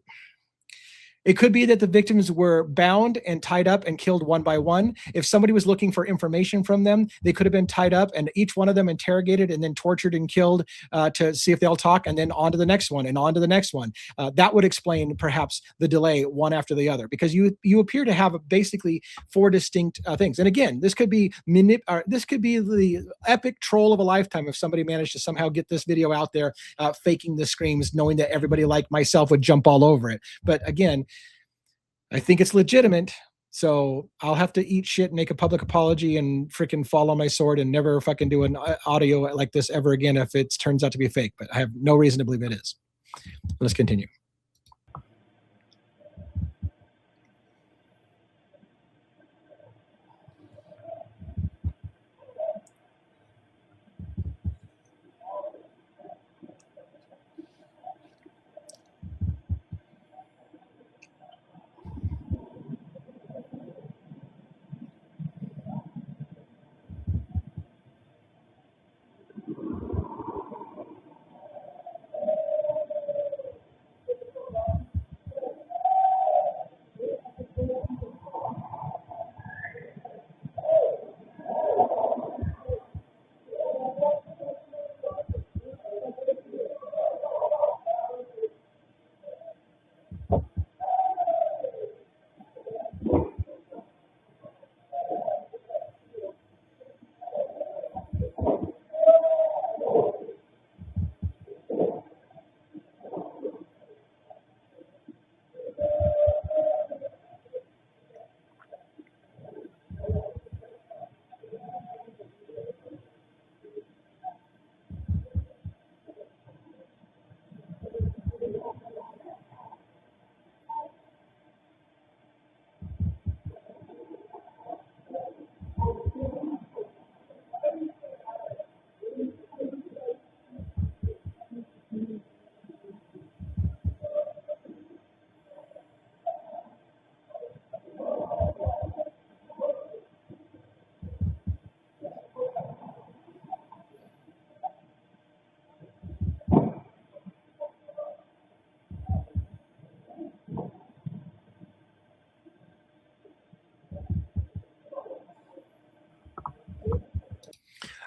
It could be that the victims were bound and tied up and killed one by one. If somebody was looking for information from them, they could have been tied up and each one of them interrogated and then tortured and killed to see if they'll talk, and then on to the next one and on to the next one. That would explain perhaps the delay one after the other, because you appear to have basically four distinct things. And again, this could be the epic troll of a lifetime if somebody managed to somehow get this video out there, faking the screams, knowing that everybody like myself would jump all over it. But again, I think it's legitimate, so I'll have to eat shit and make a public apology and freaking fall on my sword and never fucking do an audio like this ever again if it turns out to be fake. But I have no reason to believe it is. Let's continue.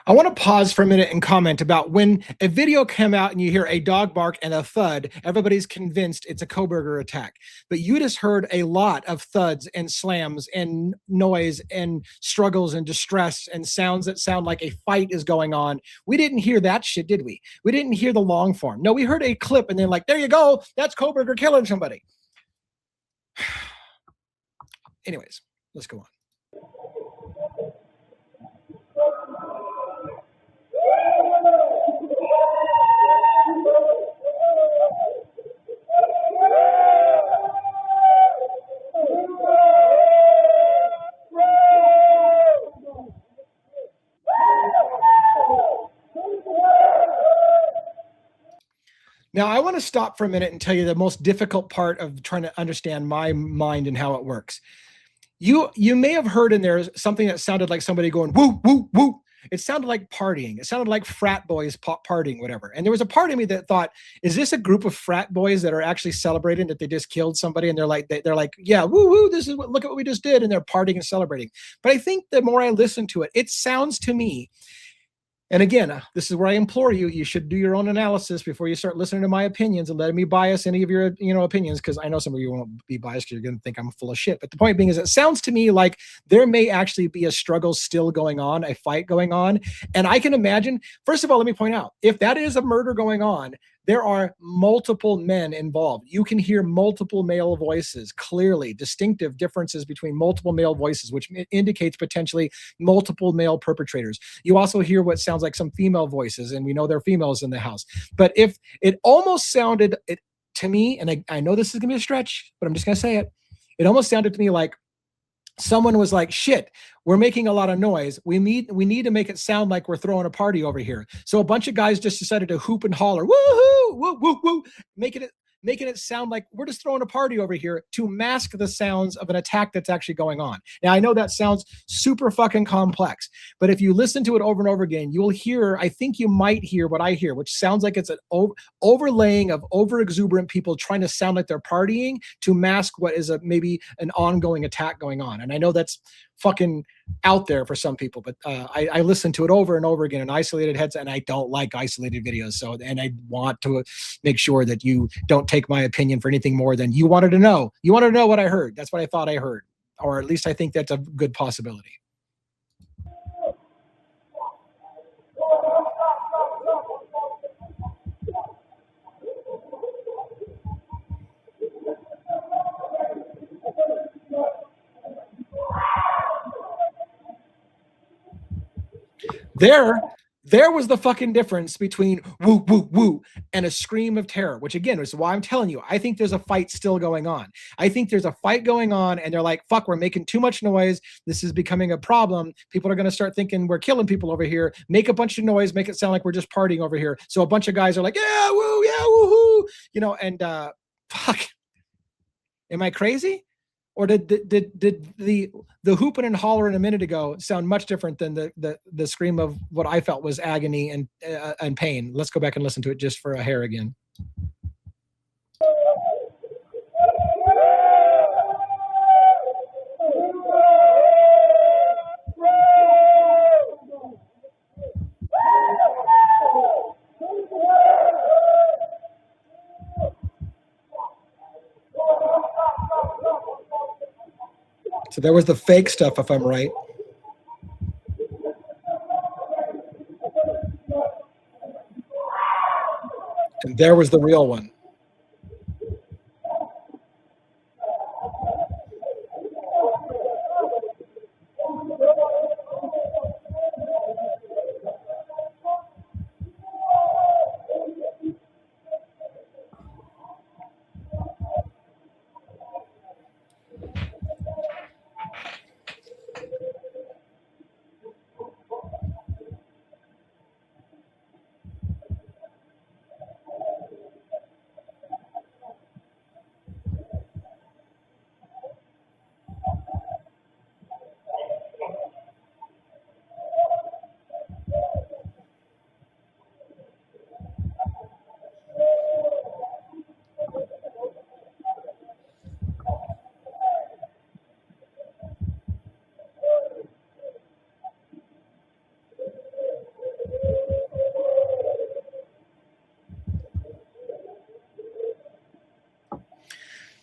I want to pause for a minute and comment about when a video came out and you hear a dog bark and a thud, everybody's convinced it's a Coberger attack. But you just heard a lot of thuds and slams and noise and struggles and distress and sounds that sound like a fight is going on. We didn't hear that shit, did we? We didn't hear the long form. No, we heard a clip and then like, there you go, that's Coberger killing somebody. Anyways, let's go on. Now, I want to stop for a minute and tell you the most difficult part of trying to understand my mind and how it works. You may have heard in there something that sounded like somebody going, woo, woo, woo. It sounded like partying. It sounded like frat boys partying, whatever. And there was a part of me that thought, is this a group of frat boys that are actually celebrating that they just killed somebody? And they're like, yeah, woo, woo, look at what we just did. And they're partying and celebrating. But I think the more I listen to it, it sounds to me, and again, this is where I implore you, you should do your own analysis before you start listening to my opinions and letting me bias any of your opinions, because I know some of you won't be biased because you're going to think I'm full of shit. But the point being is it sounds to me like there may actually be a struggle still going on, a fight going on. And I can imagine, first of all, let me point out, if that is a murder going on, there are multiple men involved. You can hear multiple male voices, clearly distinctive differences between multiple male voices, which indicates potentially multiple male perpetrators. You also hear what sounds like some female voices, and we know there are females in the house. But if it almost sounded, to me, and I know this is gonna be a stretch, but I'm just gonna say it. It almost sounded to me like someone was like, shit, we're making a lot of noise. We need to make it sound like we're throwing a party over here. So a bunch of guys just decided to hoop and holler, woohoo, woo, woo, woo, making it sound like we're just throwing a party over here to mask the sounds of an attack that's actually going on. Now, I know that sounds super fucking complex, but if you listen to it over and over again, you'll hear, I think you might hear what I hear, which sounds like it's an overlaying of over exuberant people trying to sound like they're partying to mask what is maybe an ongoing attack going on. And I know that's fucking out there for some people, but I listen to it over and over again in isolated heads, and I don't like isolated videos. So, and I want to make sure that you don't take my opinion for anything more than you wanted to know. You wanted to know what I heard. That's what I thought I heard, or at least I think that's a good possibility. There was the fucking difference between woo, woo, woo and a scream of terror, which again is why I'm telling you, I think there's a fight still going on. I think there's a fight going on, and they're like, fuck, we're making too much noise. This is becoming a problem. People are going to start thinking we're killing people over here, make a bunch of noise, make it sound like we're just partying over here. So a bunch of guys are like, yeah, woo, yeah, woohoo, and fuck. Am I crazy? Or did the hooping and hollering a minute ago sound much different than the scream of what I felt was agony and pain? Let's go back and listen to it just for a hair again. So there was the fake stuff, if I'm right. And there was the real one.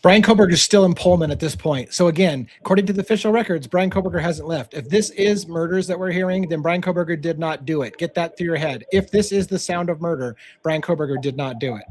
Bryan Kohberger is still in Pullman at this point. So again, according to the official records, Bryan Kohberger hasn't left. If this is murders that we're hearing, then Bryan Kohberger did not do it. Get that through your head. If this is the sound of murder, Bryan Kohberger did not do it.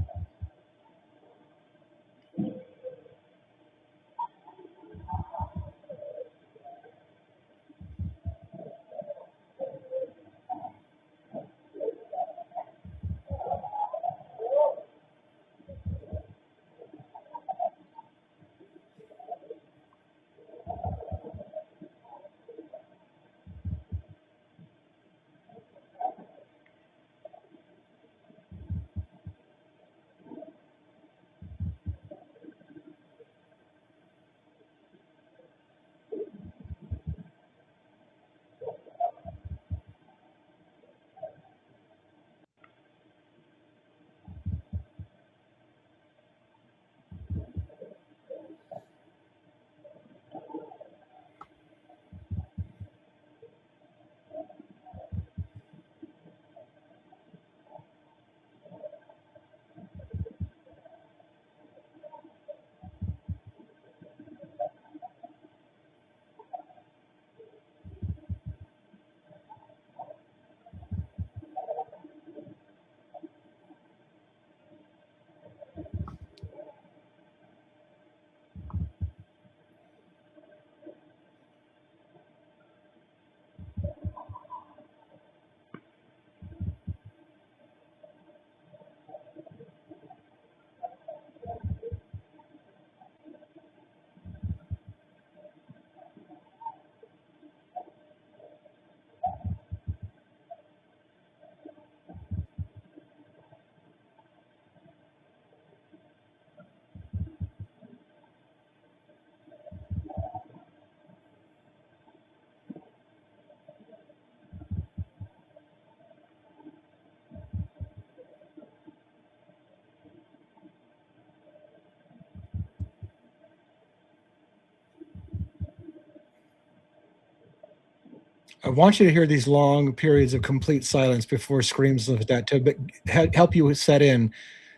I want you to hear these long periods of complete silence before screams like that to help you set in.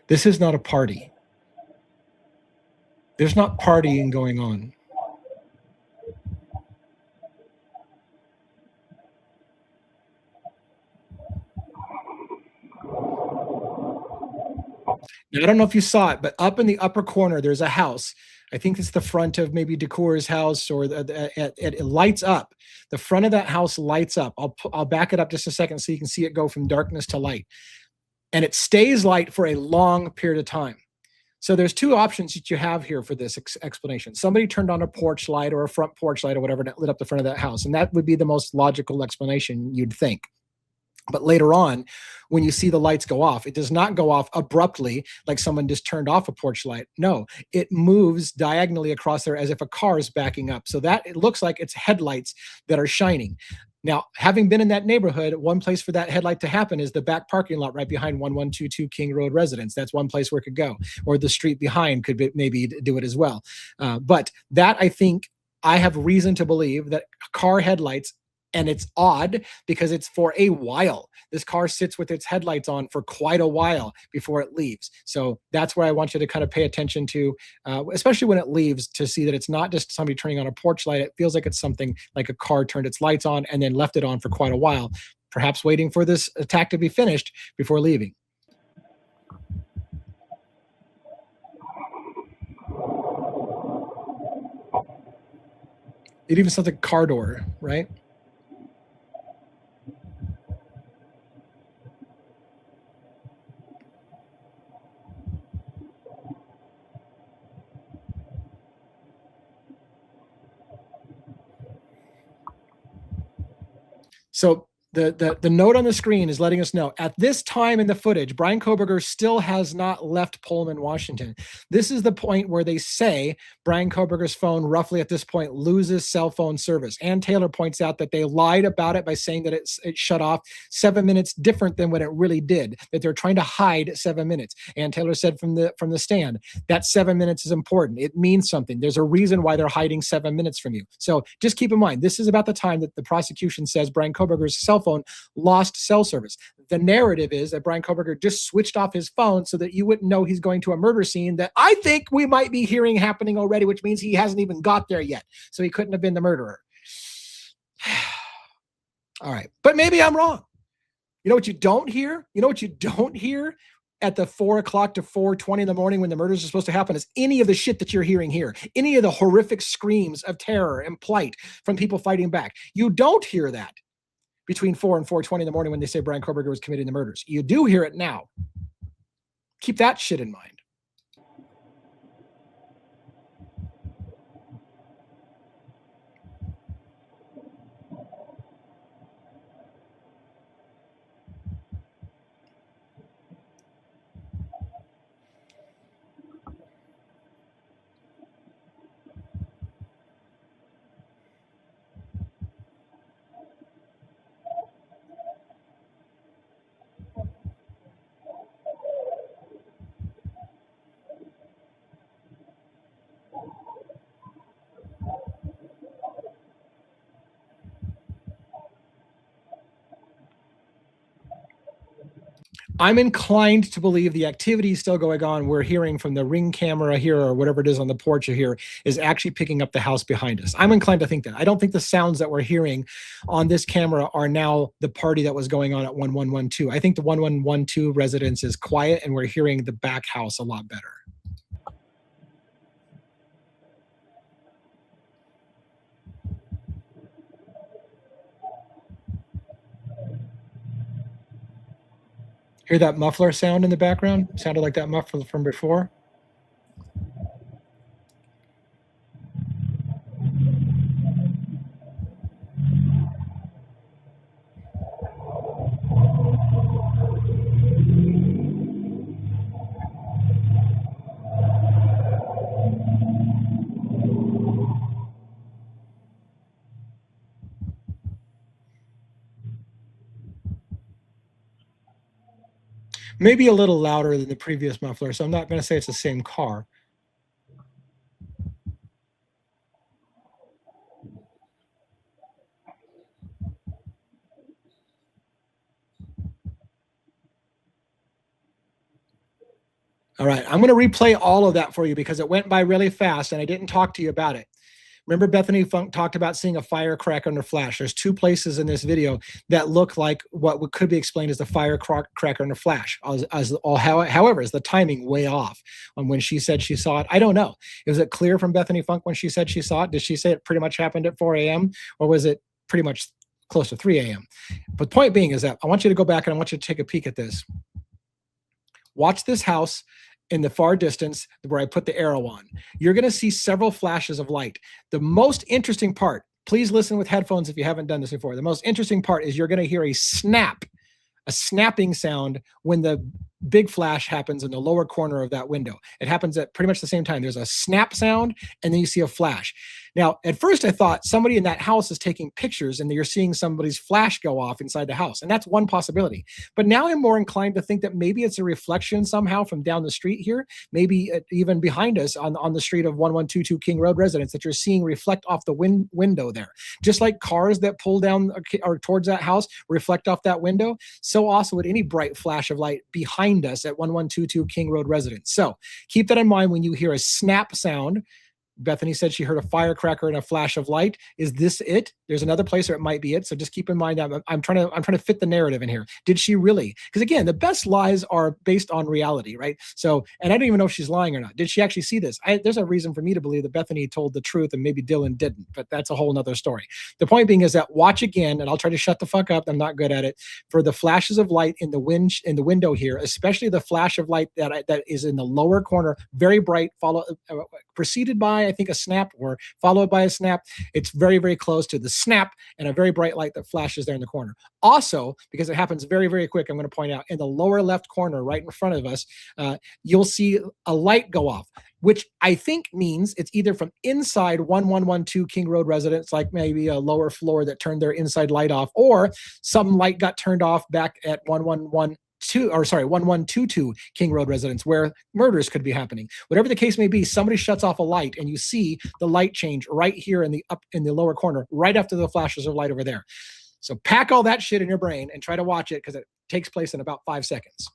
This is not a party. There's not partying going on. Now, I don't know if you saw it, but up in the upper corner, there's a house. I think it's the front of maybe Decor's house, or it lights up. The front of that house lights up. I'll back it up just a second so you can see it go from darkness to light, and it stays light for a long period of time. So there's two options that you have here for this explanation. Somebody turned on a porch light or a front porch light or whatever that lit up the front of that house, and that would be the most logical explanation, you'd think. But later on, when you see the lights go off, it does not go off abruptly like someone just turned off a porch light. No, it moves diagonally across there as if a car is backing up. So that it looks like it's headlights that are shining. Now, having been in that neighborhood, one place for that headlight to happen is the back parking lot right behind 1122 King Road Residence. That's one place where it could go. Or the street behind could maybe do it as well. But that, I think, I have reason to believe that car headlights, and it's odd because it's for a while. This car sits with its headlights on for quite a while before it leaves. So that's where I want you to kind of pay attention to, especially when it leaves, to see that it's not just somebody turning on a porch light. It feels like it's something like a car turned its lights on and then left it on for quite a while, perhaps waiting for this attack to be finished before leaving. It even sounds like a car door, right? So the note on the screen is letting us know at this time in the footage, Bryan Kohberger still has not left Pullman, Washington. This is the point where they say Bryan Kohberger's phone roughly at this point loses cell phone service. Ann Taylor points out that they lied about it by saying that it shut off 7 minutes different than what it really did, that they're trying to hide 7 minutes. Ann Taylor said from the stand that 7 minutes is important. It means something. There's a reason why they're hiding 7 minutes from you. So just keep in mind, this is about the time that the prosecution says Bryan Kohberger's cell phone lost cell service. The narrative is that Bryan Kohberger just switched off his phone so that you wouldn't know he's going to a murder scene that I think we might be hearing happening already, which means he hasn't even got there yet. So he couldn't have been the murderer. All right. But maybe I'm wrong. You know what you don't hear? You know what you don't hear at the 4 o'clock to 4:20 in the morning when the murders are supposed to happen is any of the shit that you're hearing here. Any of the horrific screams of terror and plight from people fighting back. You don't hear that between 4 and 4:20 in the morning when they say Bryan Kohberger was committing the murders. You do hear it now. Keep that shit in mind. I'm inclined to believe the activity is still going on. We're hearing from the ring camera here or whatever it is on the porch here is actually picking up the house behind us. I'm inclined to think that. I don't think the sounds that we're hearing on this camera are now the party that was going on at 1112. I think the 1112 residence is quiet and we're hearing the back house a lot better. Hear that muffler sound in the background? Sounded like that muffler from before. Maybe a little louder than the previous muffler, so I'm not going to say it's the same car. All right, I'm going to replay all of that for you because it went by really fast and I didn't talk to you about it. Remember, Bethany Funk talked about seeing a firecracker under flash. There's two places in this video that look like what could be explained as the firecracker under flash. However, is the timing way off on when she said she saw it? I don't know. Was it clear from Bethany Funk when she said she saw it? Did she say it pretty much happened at 4 a.m. or was it pretty much close to 3 a.m.? But the point being is that I want you to go back and I want you to take a peek at this. Watch this house in the far distance where I put the arrow on. You're going to see several flashes of light. The most interesting part, please listen with headphones if you haven't done this before. The most interesting part is you're going to hear a snap, a snapping sound when the big flash happens in the lower corner of that window. It happens at pretty much the same time. There's a snap sound and then you see a flash. Now, at first I thought somebody in that house is taking pictures and you're seeing somebody's flash go off inside the house. And that's one possibility. But now I'm more inclined to think that maybe it's a reflection somehow from down the street here, maybe even behind us on the street of 1122 King Road residents that you're seeing reflect off the window there. Just like cars that pull down or towards that house reflect off that window, so also would any bright flash of light behind us at 1122 King Road residents. So keep that in mind when you hear a snap sound. Bethany said she heard a firecracker and a flash of light. Is this it? There's another place where it might be it. So just keep in mind that I'm trying to fit the narrative in here. Did she really? Because again, the best lies are based on reality, right? So, and I don't even know if she's lying or not. Did she actually see this? There's a reason for me to believe that Bethany told the truth and maybe Dylan didn't, but that's a whole nother story. The point being is that watch again, and I'll try to shut the fuck up. I'm not good at it. For the flashes of light in the window here, especially the flash of light that is in the lower corner, very bright, preceded by, I think, a snap or followed by a snap. It's very, very close to the snap and a very bright light that flashes there in the corner. Also, because it happens very, very quick, I'm going to point out in the lower left corner, right in front of us, you'll see a light go off, which I think means it's either from inside 1112 King Road residents, like maybe a lower floor that turned their inside light off, or some light got turned off back at 1122 King Road residents where murders could be happening. Whatever the case may be, somebody shuts off a light and you see the light change right here in the lower corner, right after the flashes of light over there. So pack all that shit in your brain and try to watch it because it takes place in about 5 seconds.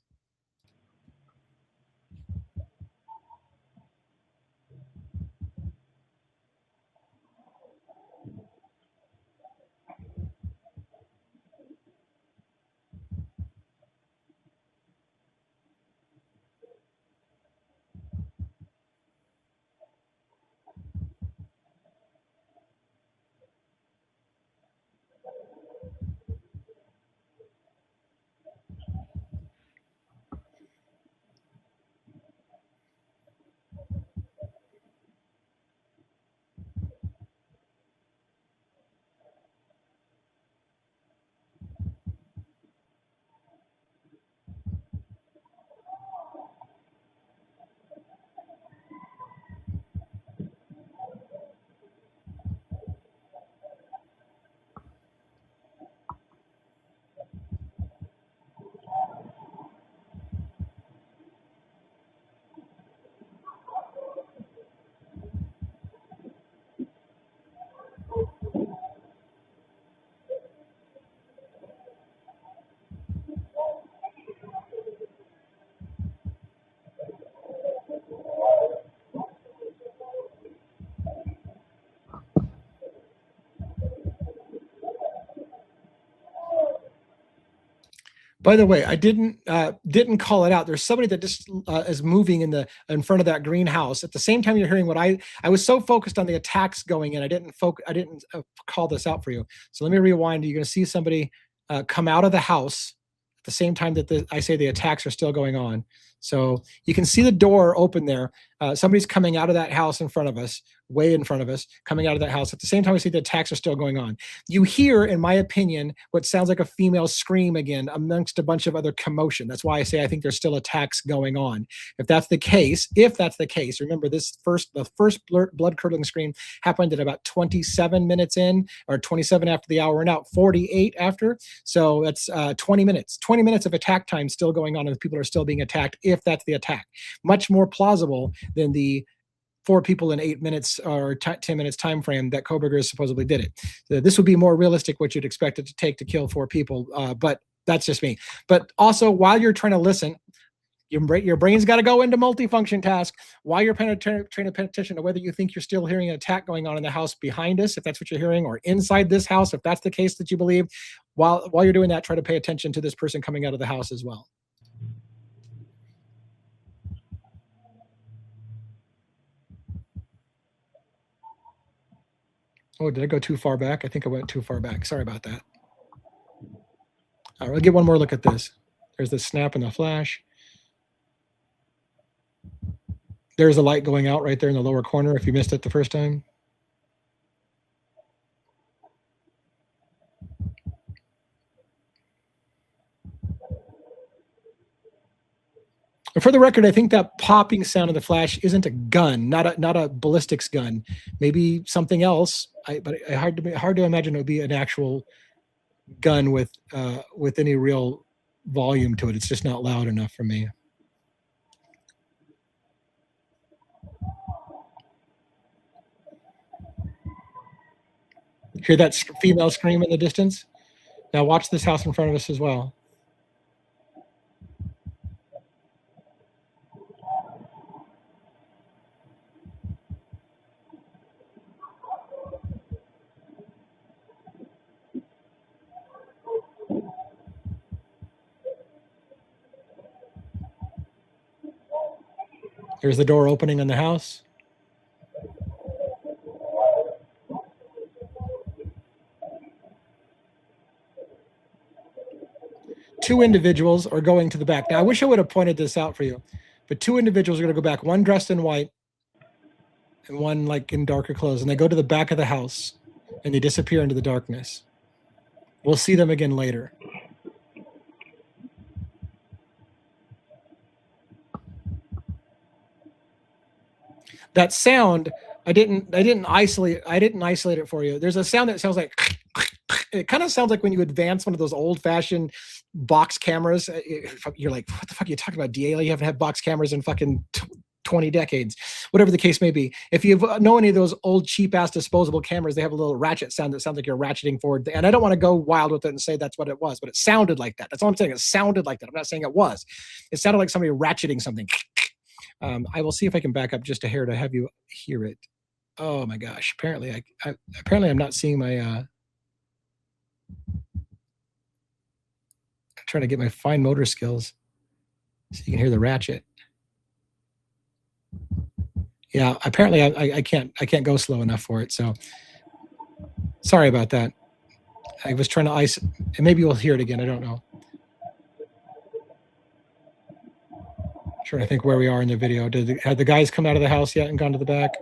By the way, I didn't call it out. There's somebody that just is moving in front of that greenhouse. At the same time, you're hearing what I was so focused on the attacks going in, I didn't call this out for you. So let me rewind. You're going to see somebody come out of the house at the same time that I say the attacks are still going on. So you can see the door open there. Somebody's coming out of that house in front of us, way in front of us, coming out of that house. At the same time, we see the attacks are still going on. You hear, in my opinion, what sounds like a female scream again amongst a bunch of other commotion. That's why I say I think there's still attacks going on. If that's the case, remember the first blood-curdling scream happened at about 27 minutes in, or 27 after the hour, and out 48 after. So that's 20 minutes. 20 minutes of attack time still going on, and people are still being attacked, if that's the attack. Much more plausible than the 4 people in 8 minutes or 10 minutes time frame that Coberger supposedly did it. So this would be more realistic what you'd expect it to take to kill 4 people, but that's just me. But also, while you're trying to listen, Your brain's got to go into multifunction task while you're trying to pay attention to whether you think you're still hearing an attack going on in the house behind us, if that's what you're hearing, or inside this house, if that's the case that you believe. While you're doing that, try to pay attention to this person coming out of the house as well. Oh, did I go too far back? I think I went too far back. Sorry about that. All right, I'll get one more look at this. There's the snap and the flash. There's a light going out right there in the lower corner if you missed it the first time. And for the record, I think that popping sound of the flash isn't a gun, not a ballistics gun. Maybe something else. But hard to imagine it would be an actual gun with any real volume to it. It's just not loud enough for me. Hear that female scream in the distance? Now watch this house in front of us as well. Here's the door opening in the house. Two individuals are going to the back. Now, I wish I would have pointed this out for you, but two individuals are going to go back, one dressed in white and one like in darker clothes, and they go to the back of the house and they disappear into the darkness. We'll see them again later. That sound, I didn't isolate it for you. There's a sound that sounds like it kind of sounds like when you advance one of those old-fashioned box cameras. You're like, what the fuck are you talking about, DA? You haven't had box cameras in fucking 20 decades, whatever the case may be. If you know any of those old cheap-ass disposable cameras, they have a little ratchet sound that sounds like you're ratcheting forward. And I don't want to go wild with it and say that's what it was, but it sounded like that. That's all I'm saying. It sounded like that. I'm not saying it was. It sounded like somebody ratcheting something. I will see if I can back up just a hair to have you hear it. Oh my gosh! Apparently, I'm not seeing my. I'm trying to get my fine motor skills so you can hear the ratchet. Yeah, apparently I can't go slow enough for it. So sorry about that. I was trying to and maybe we'll hear it again. I don't know. Trying to think where we are in the video. Had the guys come out of the house yet and gone to the back?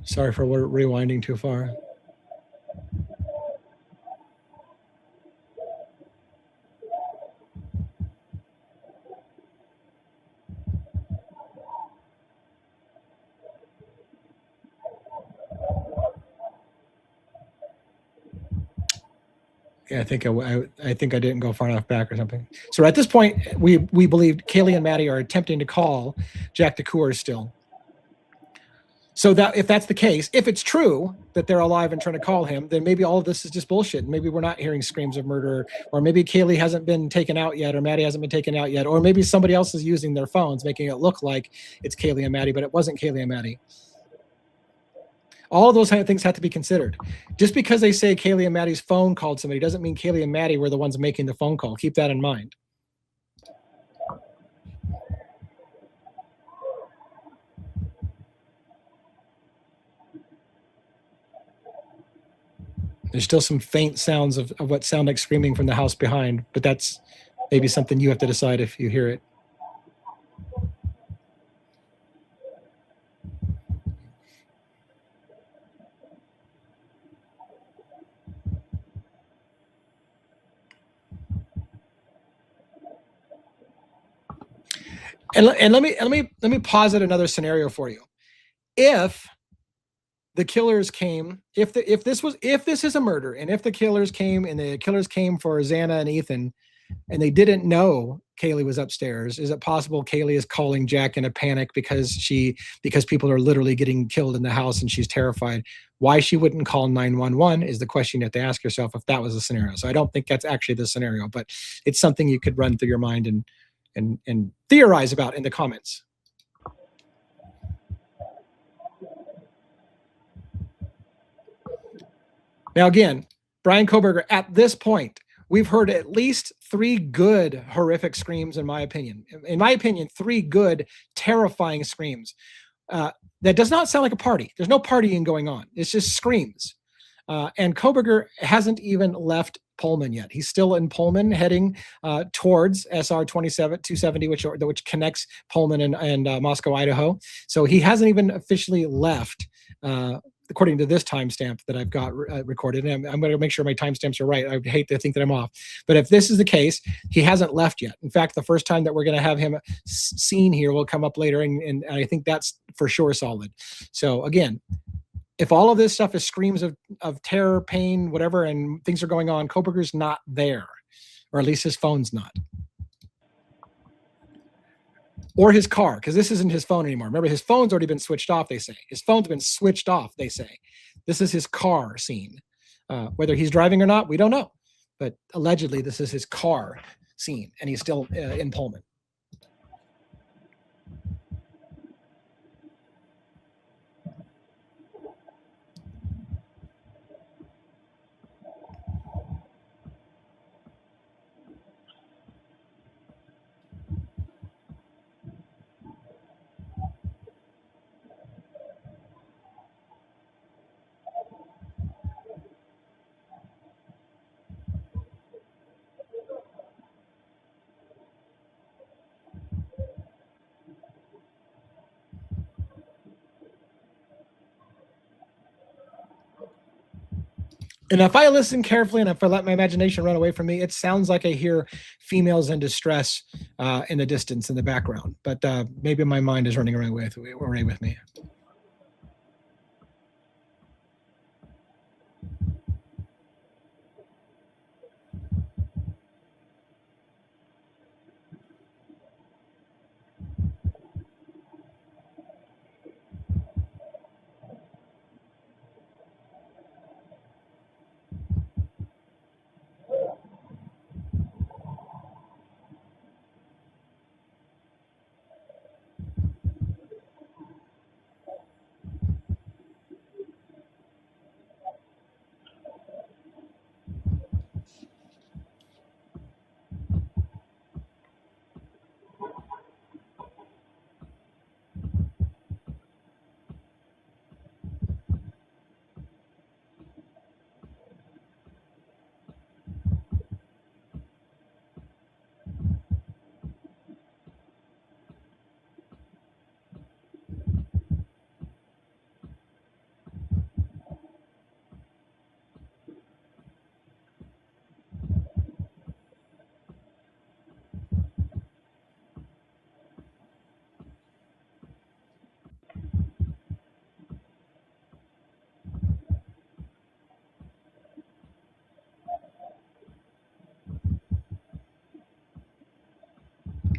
Sorry for rewinding too far. Yeah, I think I didn't go far enough back or something. So at this point, we believed Kaylee and Maddie are attempting to call Jack the Coors still. So that if that's the case, if it's true that they're alive and trying to call him, then maybe all of this is just bullshit. Maybe we're not hearing screams of murder, or maybe Kaylee hasn't been taken out yet, or Maddie hasn't been taken out yet, or maybe somebody else is using their phones, making it look like it's Kaylee and Maddie, but it wasn't Kaylee and Maddie. All of those kind of things have to be considered. Just because they say Kaylee and Maddie's phone called somebody doesn't mean Kaylee and Maddie were the ones making the phone call. Keep that in mind. There's still some faint sounds of what sound like screaming from the house behind, but that's maybe something you have to decide if you hear it. And let me posit another scenario for you. If the killers came, if this is a murder, and if the killers came and the killers came for Xana and Ethan, and they didn't know Kaylee was upstairs, is it possible Kaylee is calling Jack in a panic because people are literally getting killed in the house and she's terrified? Why she wouldn't call 911 is the question you have to ask yourself if that was a scenario. So I don't think that's actually the scenario, but it's something you could run through your mind and theorize about in the comments. Now, again, Bryan Kohberger, at this point, we've heard at least 3 good horrific screams, in my opinion. In my opinion, 3 good, terrifying screams. That does not sound like a party. There's no partying going on. It's just screams. And Coberger hasn't even left Pullman yet. He's still in Pullman, heading towards SR 270, which connects Pullman and Moscow, Idaho. So he hasn't even officially left, according to this timestamp that I've got recorded. And I'm going to make sure my timestamps are right. I hate to think that I'm off. But if this is the case, he hasn't left yet. In fact, the first time that we're going to have him seen here will come up later. And I think that's for sure solid. So again, if all of this stuff is screams of terror, pain, whatever, and things are going on, Coberger's not there, or at least his phone's not. Or his car, because this isn't his phone anymore. Remember, his phone's already been switched off, they say. His phone's been switched off, they say. This is his car scene. Whether he's driving or not, we don't know. But allegedly, this is his car scene, and he's still in Pullman. And if I listen carefully and if I let my imagination run away from me, it sounds like I hear females in distress in the distance, in the background. But maybe my mind is running away with me.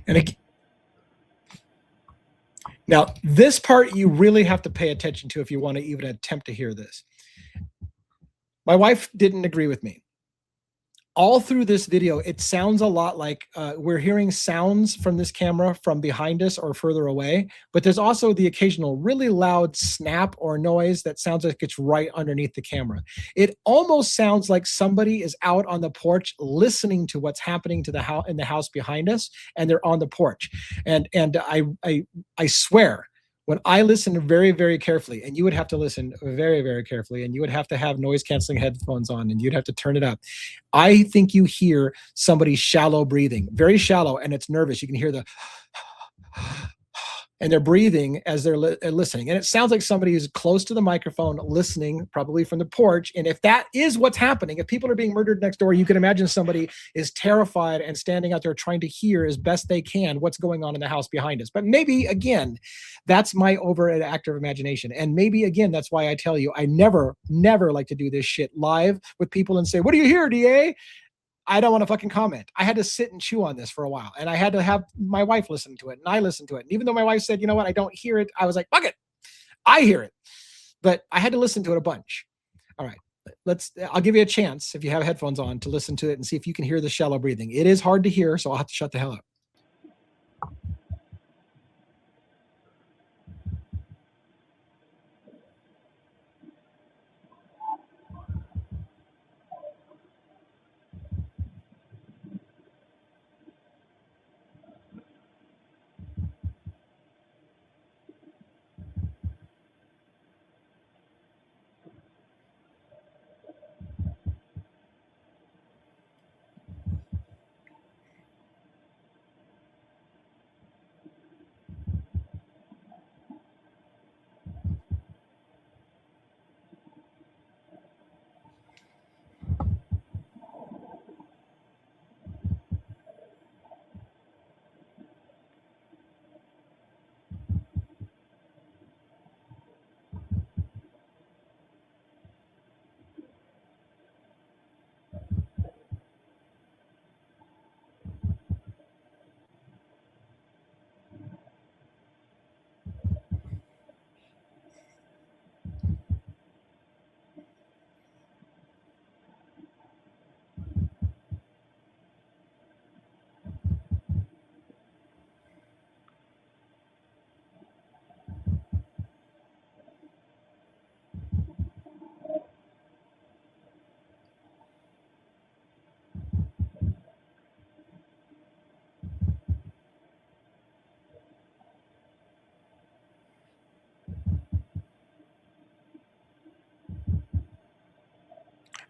And now, this part you really have to pay attention to if you want to even attempt to hear this. My wife didn't agree with me. All through this video, it sounds a lot like we're hearing sounds from this camera from behind us or further away, but there's also the occasional really loud snap or noise that sounds like it's right underneath the camera. It almost sounds like somebody is out on the porch listening to what's happening to the house in the house behind us, and they're on the porch. And I swear, when I listen very, very carefully, and you would have to listen very, very carefully, and you would have to have noise canceling headphones on, and you'd have to turn it up. I think you hear somebody shallow breathing, very shallow, and it's nervous. You can hear the, and they're breathing as they're listening. And it sounds like somebody who's close to the microphone listening, probably from the porch. And if that is what's happening, if people are being murdered next door, you can imagine somebody is terrified and standing out there trying to hear as best they can what's going on in the house behind us. But maybe, again, that's my overactive imagination. And maybe, again, that's why I tell you, I never like to do this shit live with people and say, what do you hear, DA? I don't want to fucking comment. I had to sit and chew on this for a while, and I had to have my wife listen to it, and I listened to it. And even though my wife said, you know what, I don't hear it, I was like, fuck it, I hear it. But I had to listen to it a bunch. All right, I'll give you a chance if you have headphones on to listen to it and see if you can hear the shallow breathing. It is hard to hear, so I'll have to shut the hell up.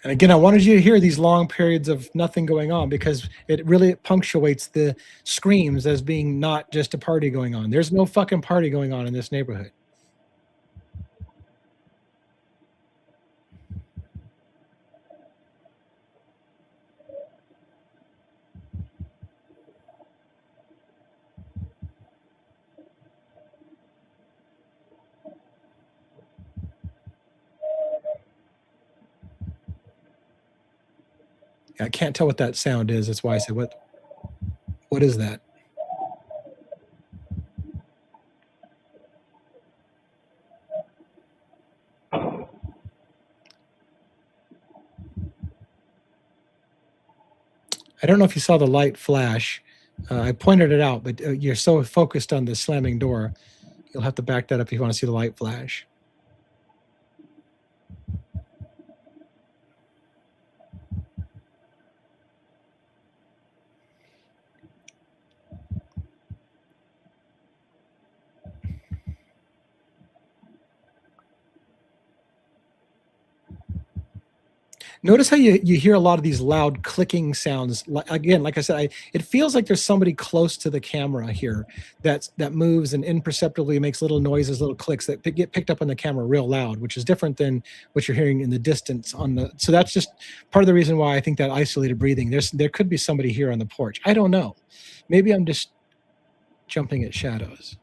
And again, I wanted you to hear these long periods of nothing going on because it really punctuates the screams as being not just a party going on. There's no fucking party going on in this neighborhood. I can't tell what that sound is. That's why I said, what is that? I don't know if you saw the light flash. I pointed it out, but you're so focused on the slamming door, you'll have to back that up if you want to see the light flash. Notice how you hear a lot of these loud clicking sounds. Again, like I said, it feels like there's somebody close to the camera here that moves and imperceptibly makes little noises, little clicks that get picked up on the camera real loud, which is different than what you're hearing in the distance on the. So that's just part of the reason why I think that isolated breathing. There could be somebody here on the porch. I don't know. Maybe I'm just jumping at shadows.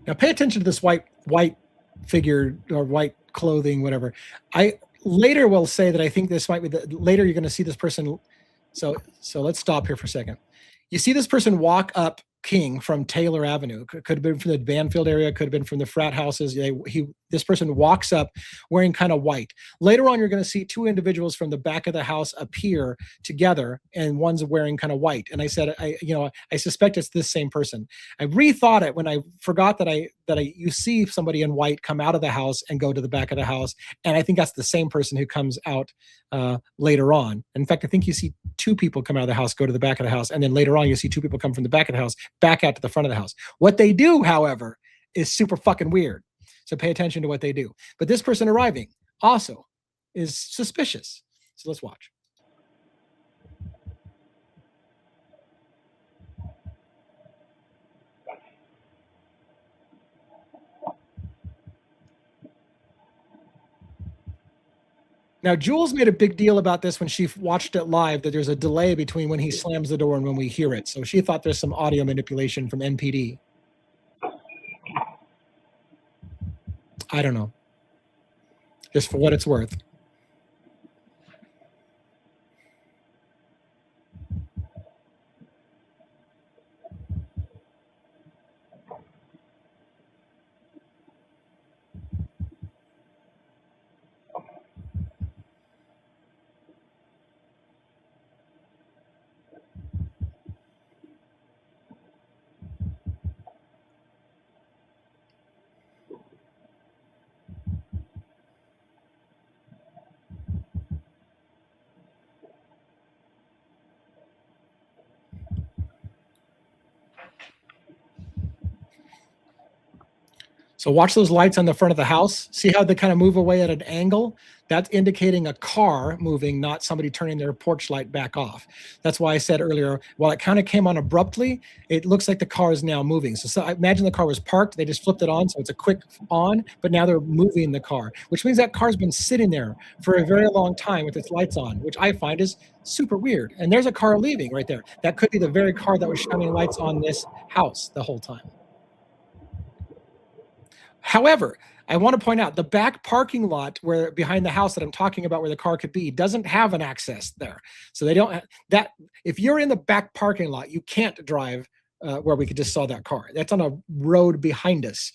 Now pay attention to this white figure or white clothing, whatever. I later will say that I think this might be later you're going to see this person. So let's stop here for a second. You see this person walk up King from Taylor Avenue. Could have been from the Banfield area, could have been from the frat houses. This person walks up wearing kind of white. Later on, you're going to see two individuals from the back of the house appear together, and one's wearing kind of white. And I said, I suspect it's this same person. I rethought it when I forgot that you see somebody in white come out of the house and go to the back of the house, and I think that's the same person who comes out later on. In fact, I think you see two people come out of the house, go to the back of the house, and then later on you see two people come from the back of the house back out to the front of the house. What they do, however, is super fucking weird. So pay attention to what they do. But this person arriving also is suspicious. So let's watch. Now, Julez made a big deal about this when she watched it live, that there's a delay between when he slams the door and when we hear it. So she thought there's some audio manipulation from NPD. I don't know. Just for what it's worth. So watch those lights on the front of the house. See how they kind of move away at an angle? That's indicating a car moving, not somebody turning their porch light back off. That's why I said earlier, while it kind of came on abruptly, it looks like the car is now moving. So I imagine the car was parked. They just flipped it on. So it's a quick on, but now they're moving the car, which means that car's been sitting there for a very long time with its lights on, which I find is super weird. And there's a car leaving right there. That could be the very car that was shining lights on this house the whole time. However, I want to point out the back parking lot where behind the house that I'm talking about where the car could be doesn't have an access there. So they don't that if you're in the back parking lot, you can't drive where we could just saw that car. That's on a road behind us.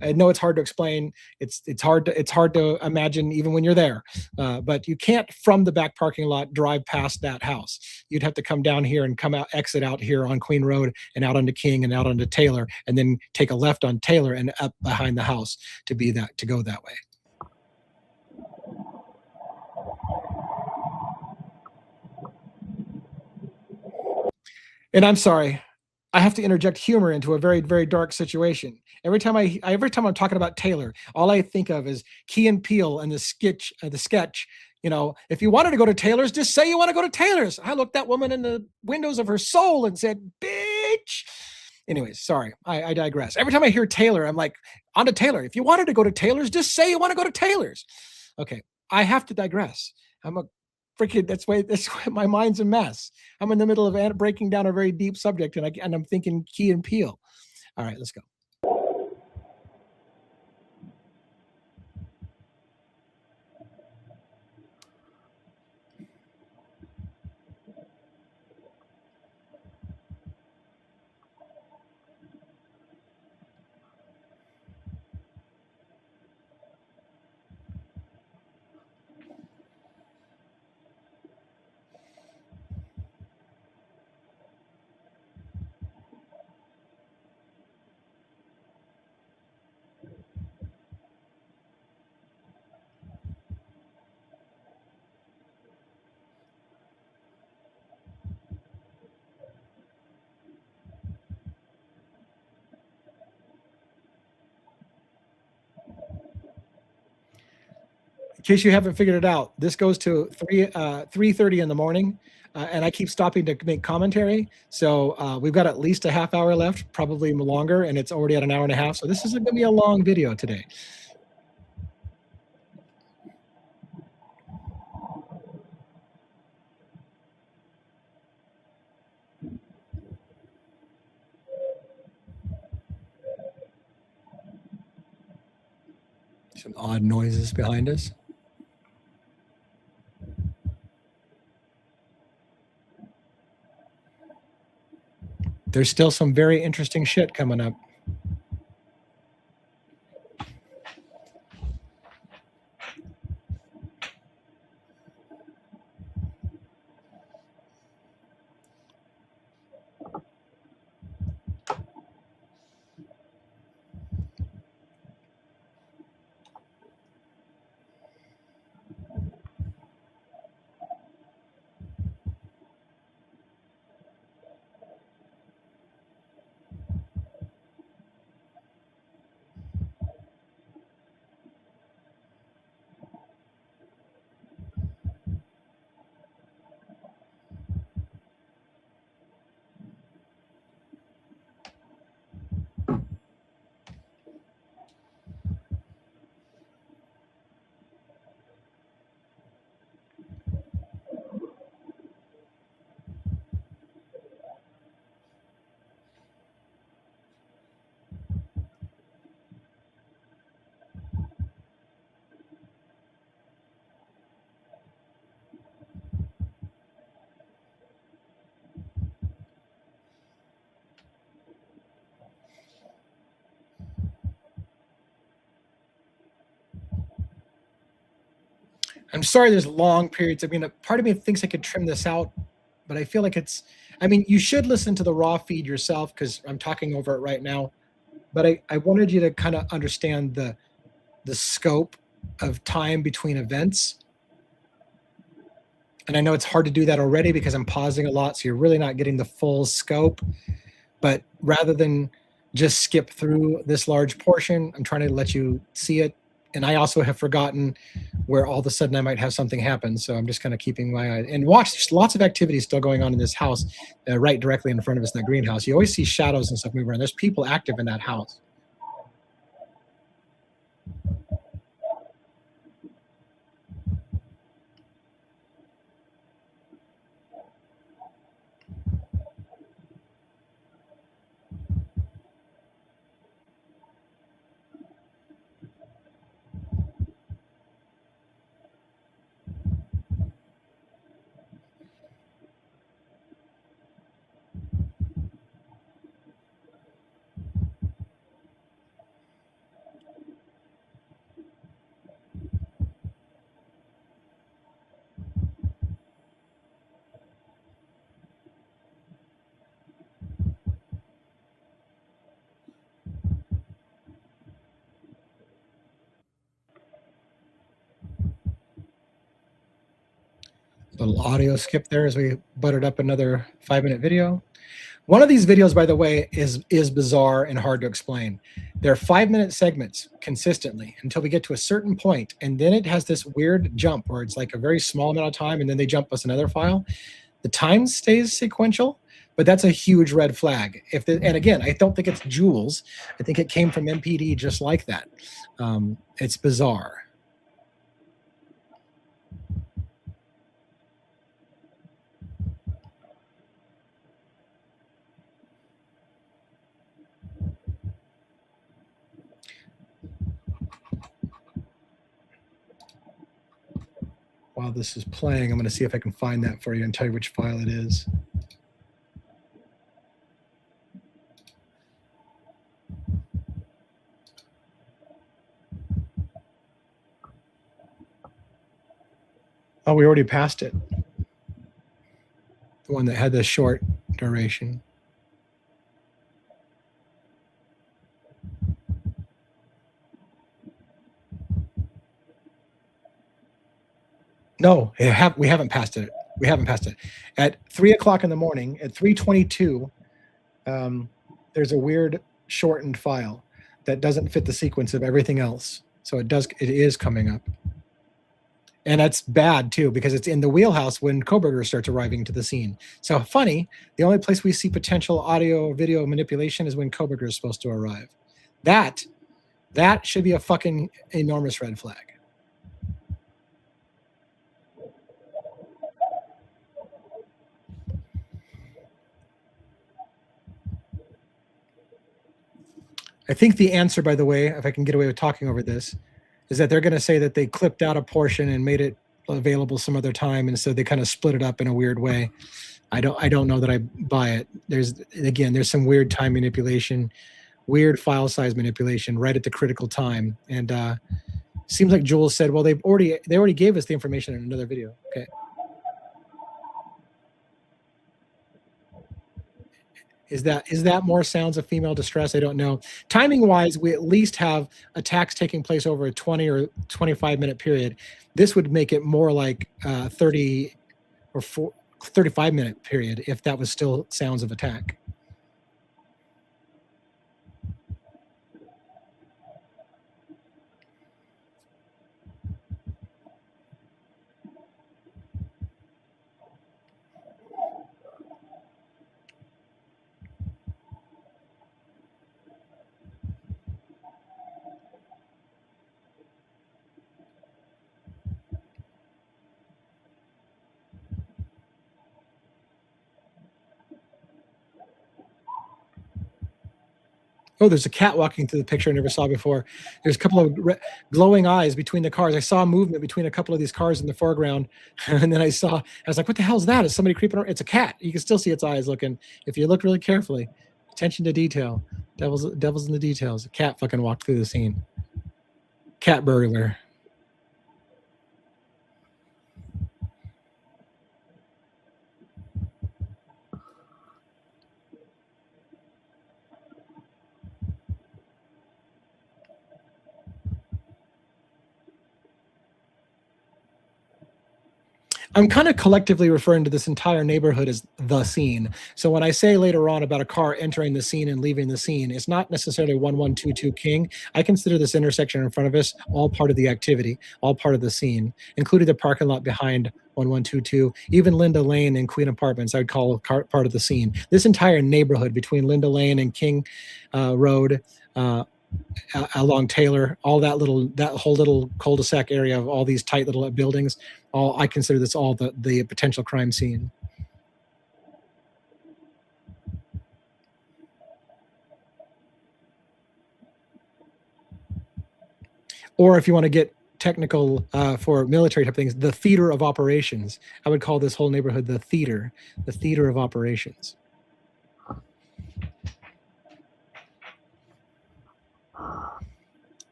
I know it's hard to explain. It's hard to imagine even when you're there. But you can't from the back parking lot drive past that house. You'd have to come down here and exit out here on Queen Road and out onto King and out onto Taylor, and then take a left on Taylor and up behind the house to go that way. And I'm sorry, I have to interject humor into a very, very dark situation. Every time I'm talking about Taylor, all I think of is Key and Peele and the sketch. You know, if you wanted to go to Taylor's, just say you want to go to Taylor's. I looked that woman in the windows of her soul and said, "Bitch." Anyways, sorry, I digress. Every time I hear Taylor, I'm like, on to Taylor. If you wanted to go to Taylor's, just say you want to go to Taylor's. Okay, I have to digress. I'm a freaking that's why my mind's a mess. I'm in the middle of breaking down a very deep subject, and I'm thinking Key and Peele. All right, let's go. In case you haven't figured it out, this goes to 3:30 in the morning, and I keep stopping to make commentary. So we've got at least a half hour left, probably longer, and it's already at an hour and a half. So this is going to be a long video today. Some odd noises behind us. There's still some very interesting shit coming up. I'm sorry there's long periods. I mean, a part of me thinks I could trim this out, but I feel like it's, I mean, you should listen to the raw feed yourself because I'm talking over it right now. But I wanted you to kind of understand the scope of time between events. And I know it's hard to do that already because I'm pausing a lot, so you're really not getting the full scope. But rather than just skip through this large portion, I'm trying to let you see it. And I also have forgotten where all of a sudden I might have something happen. So I'm just kind of keeping my eye and watch. There's lots of activity still going on in this house, right directly in front of us in the greenhouse. You always see shadows and stuff moving around. There's people active in that house. Little audio skip there as we buttered up another 5-minute video. One of these videos, by the way, is bizarre and hard to explain. They're 5-minute segments consistently until we get to a certain point, and then it has this weird jump where it's like a very small amount of time, and then they jump us another file. The time stays sequential, but that's a huge red flag. And again, I don't think it's Julez. I think it came from MPD just like that. It's bizarre. While this is playing, I'm going to see if I can find that for you and tell you which file it is. Oh, we already passed it. The one that had the short duration. No, we haven't passed it. We haven't passed it. At 3 o'clock in the morning, at 3:22, there's a weird shortened file that doesn't fit the sequence of everything else. So it is coming up. And that's bad too, because it's in the wheelhouse when Coberger starts arriving to the scene. So funny, the only place we see potential audio or video manipulation is when Coberger is supposed to arrive. That should be a fucking enormous red flag. I think the answer, by the way, if I can get away with talking over this, is that they're going to say that they clipped out a portion and made it available some other time, and so they kind of split it up in a weird way. I don't know that I buy it. There's some weird time manipulation, weird file size manipulation right at the critical time, and seems like Julez said, well, they already gave us the information in another video. Okay. Is that more sounds of female distress? I don't know. Timing wise, we at least have attacks taking place over a 20 or 25-minute period. This would make it more like 30 or 35-minute period if that was still sounds of attack. Oh, there's a cat walking through the picture I never saw before. There's a couple of glowing eyes between the cars. I saw movement between a couple of these cars in the foreground. And then I was like, what the hell is that? Is somebody creeping around? It's a cat. You can still see its eyes looking. If you look really carefully, attention to detail. Devil's in the details. A cat fucking walked through the scene. Cat burglar. I'm kind of collectively referring to this entire neighborhood as the scene. So when I say later on about a car entering the scene and leaving the scene, it's not necessarily 1122 King. I consider this intersection in front of us all part of the activity, all part of the scene, including the parking lot behind 1122, even Linda Lane and Queen Apartments, I would call part of the scene. This entire neighborhood between Linda Lane and King Road, along Taylor, all that whole little cul-de-sac area of all these tight little buildings, all I consider this all the potential crime scene. Or if you want to get technical for military type things, the theater of operations. I would call this whole neighborhood the theater of operations.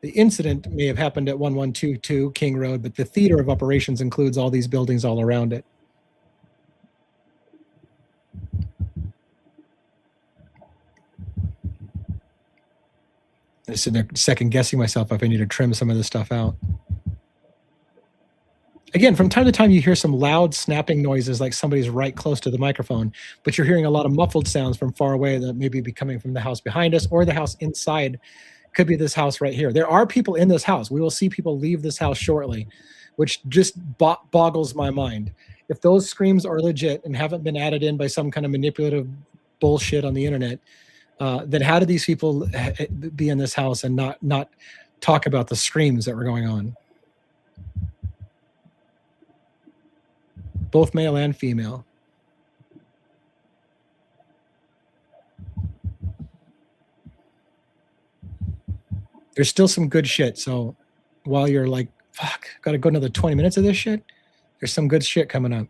The incident may have happened at 1122 King Road, but the theater of operations includes all these buildings all around it. I'm sitting there second guessing myself if I need to trim some of this stuff out. Again, from time to time, you hear some loud snapping noises like somebody's right close to the microphone, but you're hearing a lot of muffled sounds from far away that may be coming from the house behind us or the house inside. Could be this house right here. There are people in this house. We will see people leave this house shortly, which just boggles my mind. If those screams are legit and haven't been added in by some kind of manipulative bullshit on the internet, then how do these people be in this house and not talk about the screams that were going on? Both male and female. There's still some good shit. So while you're like, fuck, got to go another 20 minutes of this shit, there's some good shit coming up.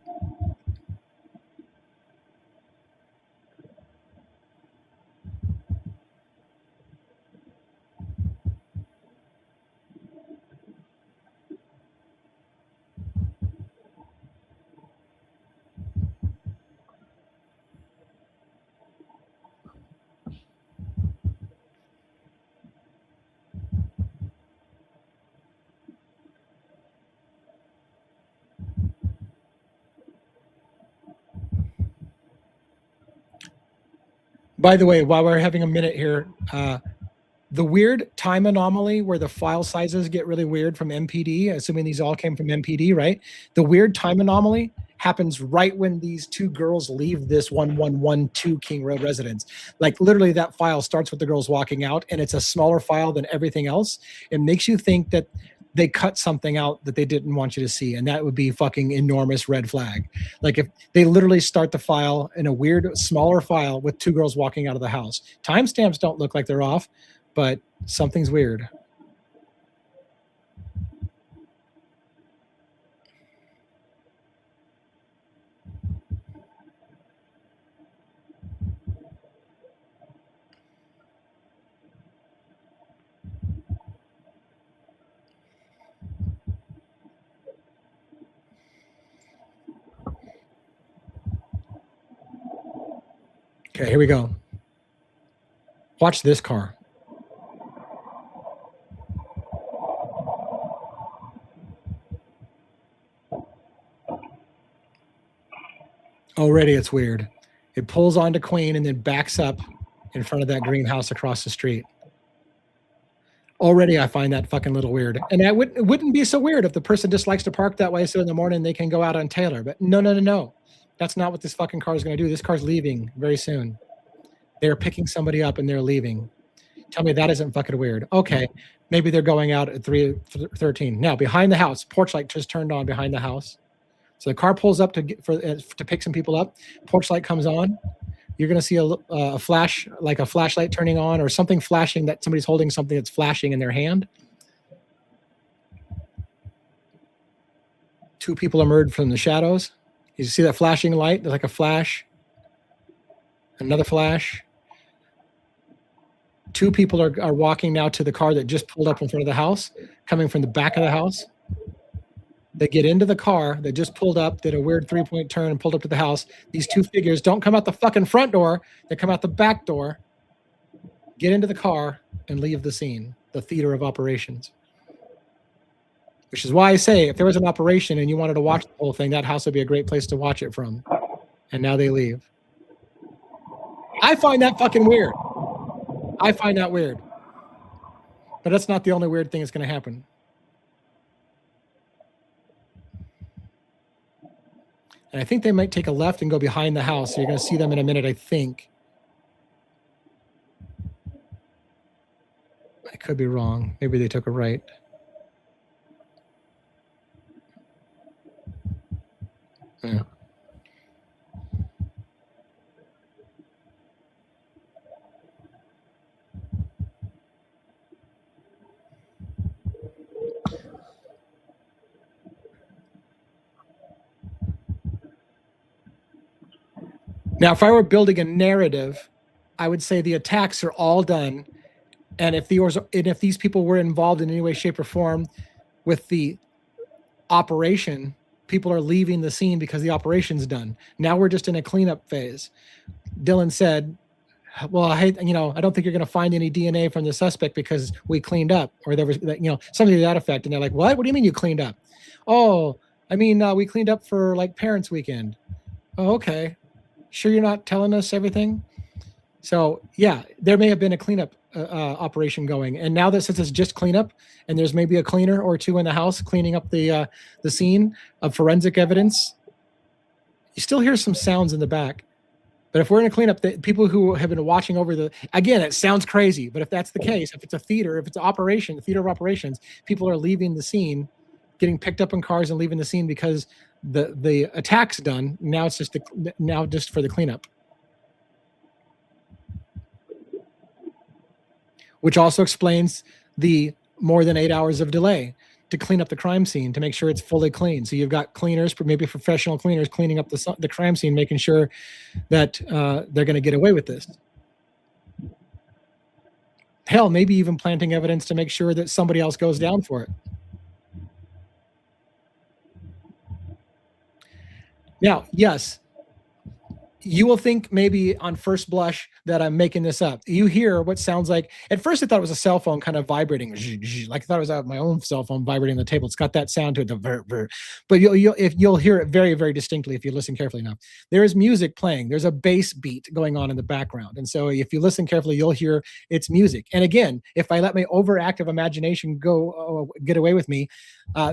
By the way, while we're having a minute here, the weird time anomaly where the file sizes get really weird from MPD, assuming these all came from MPD, right? The weird time anomaly happens right when these two girls leave this 1112 King Road residence. Like literally that file starts with the girls walking out and it's a smaller file than everything else. It makes you think that they cut something out that they didn't want you to see. And that would be fucking enormous red flag. Like if they literally start the file in a weird, smaller file with two girls walking out of the house. Timestamps don't look like they're off, but something's weird. Okay, here we go. Watch this car. Already it's weird. It pulls onto Queen and then backs up in front of that greenhouse across the street. Already I find that fucking little weird. And it wouldn't be so weird if the person just likes to park that way so in the morning they can go out on Taylor. But no. That's not what this fucking car is going to do. This car's leaving very soon. They're picking somebody up and they're leaving. Tell me that isn't fucking weird. Okay, maybe they're going out at 3:13. Now, behind the house, porch light just turned on behind the house. So the car pulls up to pick some people up. Porch light comes on. You're going to see a flash, like a flashlight turning on or something flashing that somebody's holding something that's flashing in their hand. Two people emerge from the shadows. You see that flashing light? There's like a flash. Another flash. Two people are walking now to the car that just pulled up in front of the house, coming from the back of the house. They get into the car that just pulled up, did a weird 3-point turn and pulled up to the house. These two figures don't come out the fucking front door. They come out the back door, get into the car, and leave the scene, the theater of operations. Which is why I say if there was an operation and you wanted to watch the whole thing, that house would be a great place to watch it from. And now they leave. I find that fucking weird. I find that weird. But that's not the only weird thing that's going to happen. And I think they might take a left and go behind the house. So you're going to see them in a minute, I think. I could be wrong. Maybe they took a right. Yeah. Now, if I were building a narrative, I would say the attacks are all done. And if these people were involved in any way, shape, or form with the operation, people are leaving the scene because the operation's done. Now we're just in a cleanup phase. Dylan said, well, I don't think you're going to find any DNA from the suspect because we cleaned up, or there was, something to that effect. And they're like, what do you mean you cleaned up? Oh, I mean, we cleaned up for like parents weekend. Oh, okay. Sure. You're not telling us everything. So yeah, there may have been a cleanup operation going. And now that since it's just cleanup and there's maybe a cleaner or two in the house cleaning up the scene of forensic evidence, you still hear some sounds in the back. But if we're in a cleanup, the people who have been watching over again, it sounds crazy, but if that's the case, if it's a theater, if it's an operation, the theater of operations, people are leaving the scene, getting picked up in cars and leaving the scene because the attack's done. Now it's just just for the cleanup. Which also explains the more than 8 hours of delay to clean up the crime scene, to make sure it's fully clean. So you've got cleaners, maybe professional cleaners, cleaning up the crime scene, making sure that they're going to get away with this. Hell, maybe even planting evidence to make sure that somebody else goes down for it. Now, yes, you will think maybe on first blush that I'm making this up. You hear what sounds like, at first I thought it was a cell phone kind of vibrating, like I thought it was my own cell phone vibrating on the table. It's got that sound to it, the ver. But you'll hear it very, very distinctly if you listen carefully enough. There is music playing. There's a bass beat going on in the background. And so if you listen carefully, you'll hear it's music. And again, if I let my overactive imagination get away with me,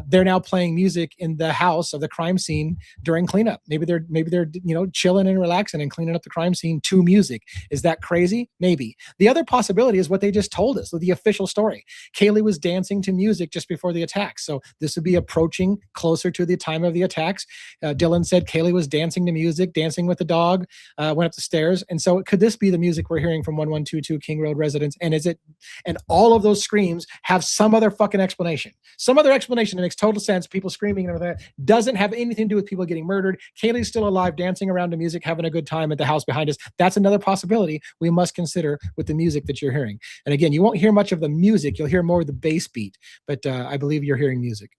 they're now playing music in the house of the crime scene during cleanup. Maybe they're chilling and relaxing and cleaning up the crime scene to music. Is that crazy? Maybe. The other possibility is what they just told us, the official story. Kaylee was dancing to music just before the attacks. So this would be approaching closer to the time of the attacks. Dylan said Kaylee was dancing to music, dancing with the dog, went up the stairs. And so could this be the music we're hearing from 1122 King Road residents? And all of those screams have some other fucking explanation. Some other explanation that makes total sense. People screaming and everything doesn't have anything to do with people getting murdered. Kaylee's still alive, dancing around to music, having a good time at the house behind us. That's another possibility we must consider with the music that you're hearing. And again, you won't hear much of the music. You'll hear more of the bass beat, but I believe you're hearing music.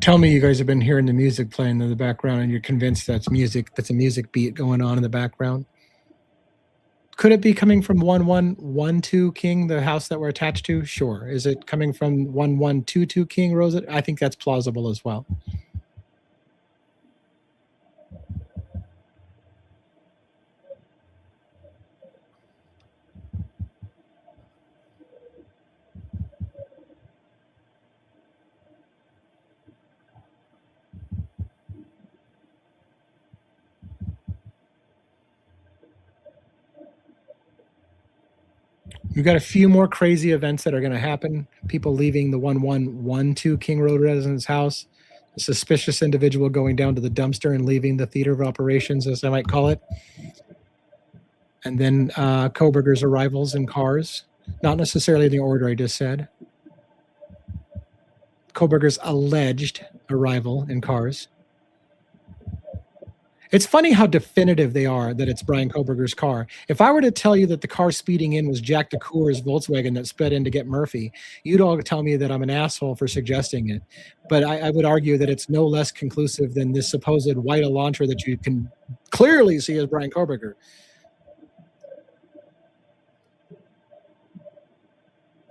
Tell me you guys have been hearing the music playing in the background and you're convinced that's music, that's a music beat going on in the background. Could it be coming from 1112 King, the house that we're attached to? Sure. Is it coming from 1122 King, Rosa? I think that's plausible as well. We've got a few more crazy events that are going to happen. People leaving the 1112 King Road residence house. A suspicious individual going down to the dumpster and leaving the theater of operations, as I might call it. And then Coberger's arrivals in cars. Not necessarily in the order I just said. Coberger's alleged arrival in cars. It's funny how definitive they are that it's Bryan Kohberger's car. If I were to tell you that the car speeding in was Jack DeCour's Volkswagen that sped in to get Murphy, you'd all tell me that I'm an asshole for suggesting it. But I would argue that it's no less conclusive than this supposed white Elantra that you can clearly see as Bryan Kohberger.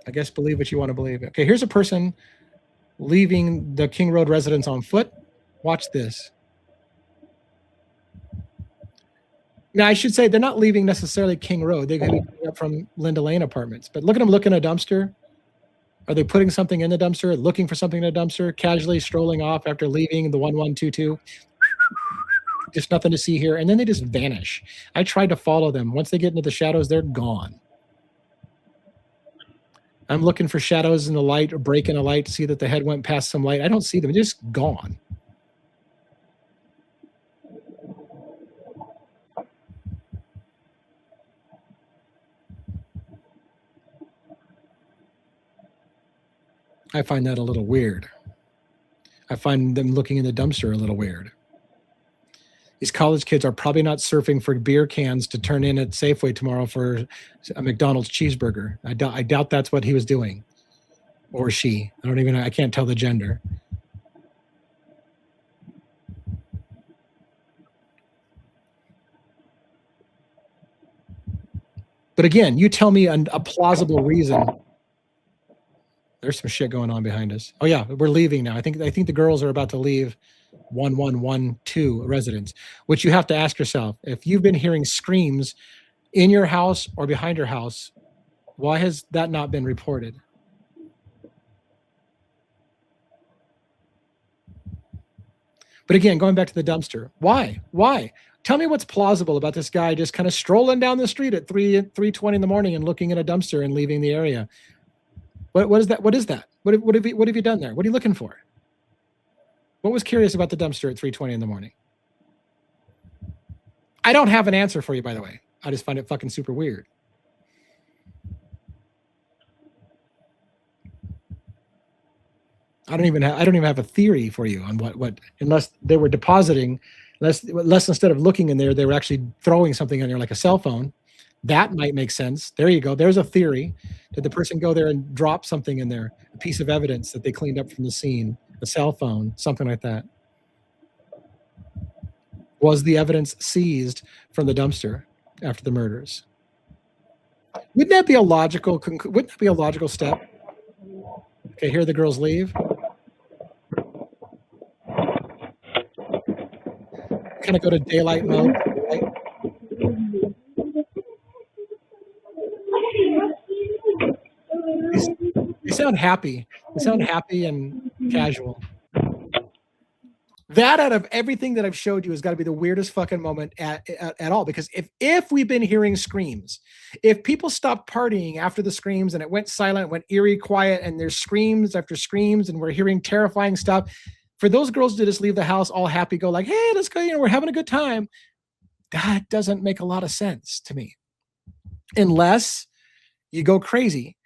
I guess believe what you want to believe. Okay, here's a person leaving the King Road residence on foot. Watch this. Now, I should say they're not leaving necessarily King Road. They could be coming up from Linda Lane Apartments. But look at them looking at a dumpster. Are they putting something in the dumpster, looking for something in the dumpster, casually strolling off after leaving the 1122? Just nothing to see here. And then they just vanish. I tried to follow them. Once they get into the shadows, they're gone. I'm looking for shadows in the light or breaking a light to see that the head went past some light. I don't see them. They're just gone. I find that a little weird. I find them looking in the dumpster a little weird. These college kids are probably not surfing for beer cans to turn in at Safeway tomorrow for a McDonald's cheeseburger. I doubt that's what he was doing. Or she. I can't tell the gender. But again, you tell me a plausible reason. There's some shit going on behind us. Oh yeah, we're leaving now. I think the girls are about to leave 1112 residence, which you have to ask yourself, if you've been hearing screams in your house or behind your house, why has that not been reported? But again, going back to the dumpster, why? Tell me what's plausible about this guy just kind of strolling down the street at 3:20 in the morning and looking at a dumpster and leaving the area. What is that? What have you done there? What are you looking for? What was curious about the dumpster at 3:20 in the morning? I don't have an answer for you, by the way. I just find it fucking super weird. I don't even have a theory for you on what unless they were depositing, less instead of looking in there, they were actually throwing something in there like a cell phone. That might make sense. There you go. There's a theory. Did the person go there and drop something in there, a piece of evidence that they cleaned up from the scene, a cell phone, something like that? Was the evidence seized from the dumpster after the murders? Wouldn't that be a logical step? Okay, here the girls leave. Kind of go to daylight mode. Right? They sound happy. They sound happy and casual. That out of everything that I've showed you has got to be the weirdest fucking moment at all. Because if we've been hearing screams, if people stopped partying after the screams and it went silent, went eerie quiet, and there's screams after screams, and we're hearing terrifying stuff, for those girls to just leave the house all happy, go like, hey, let's go, we're having a good time. That doesn't make a lot of sense to me. Unless you go crazy.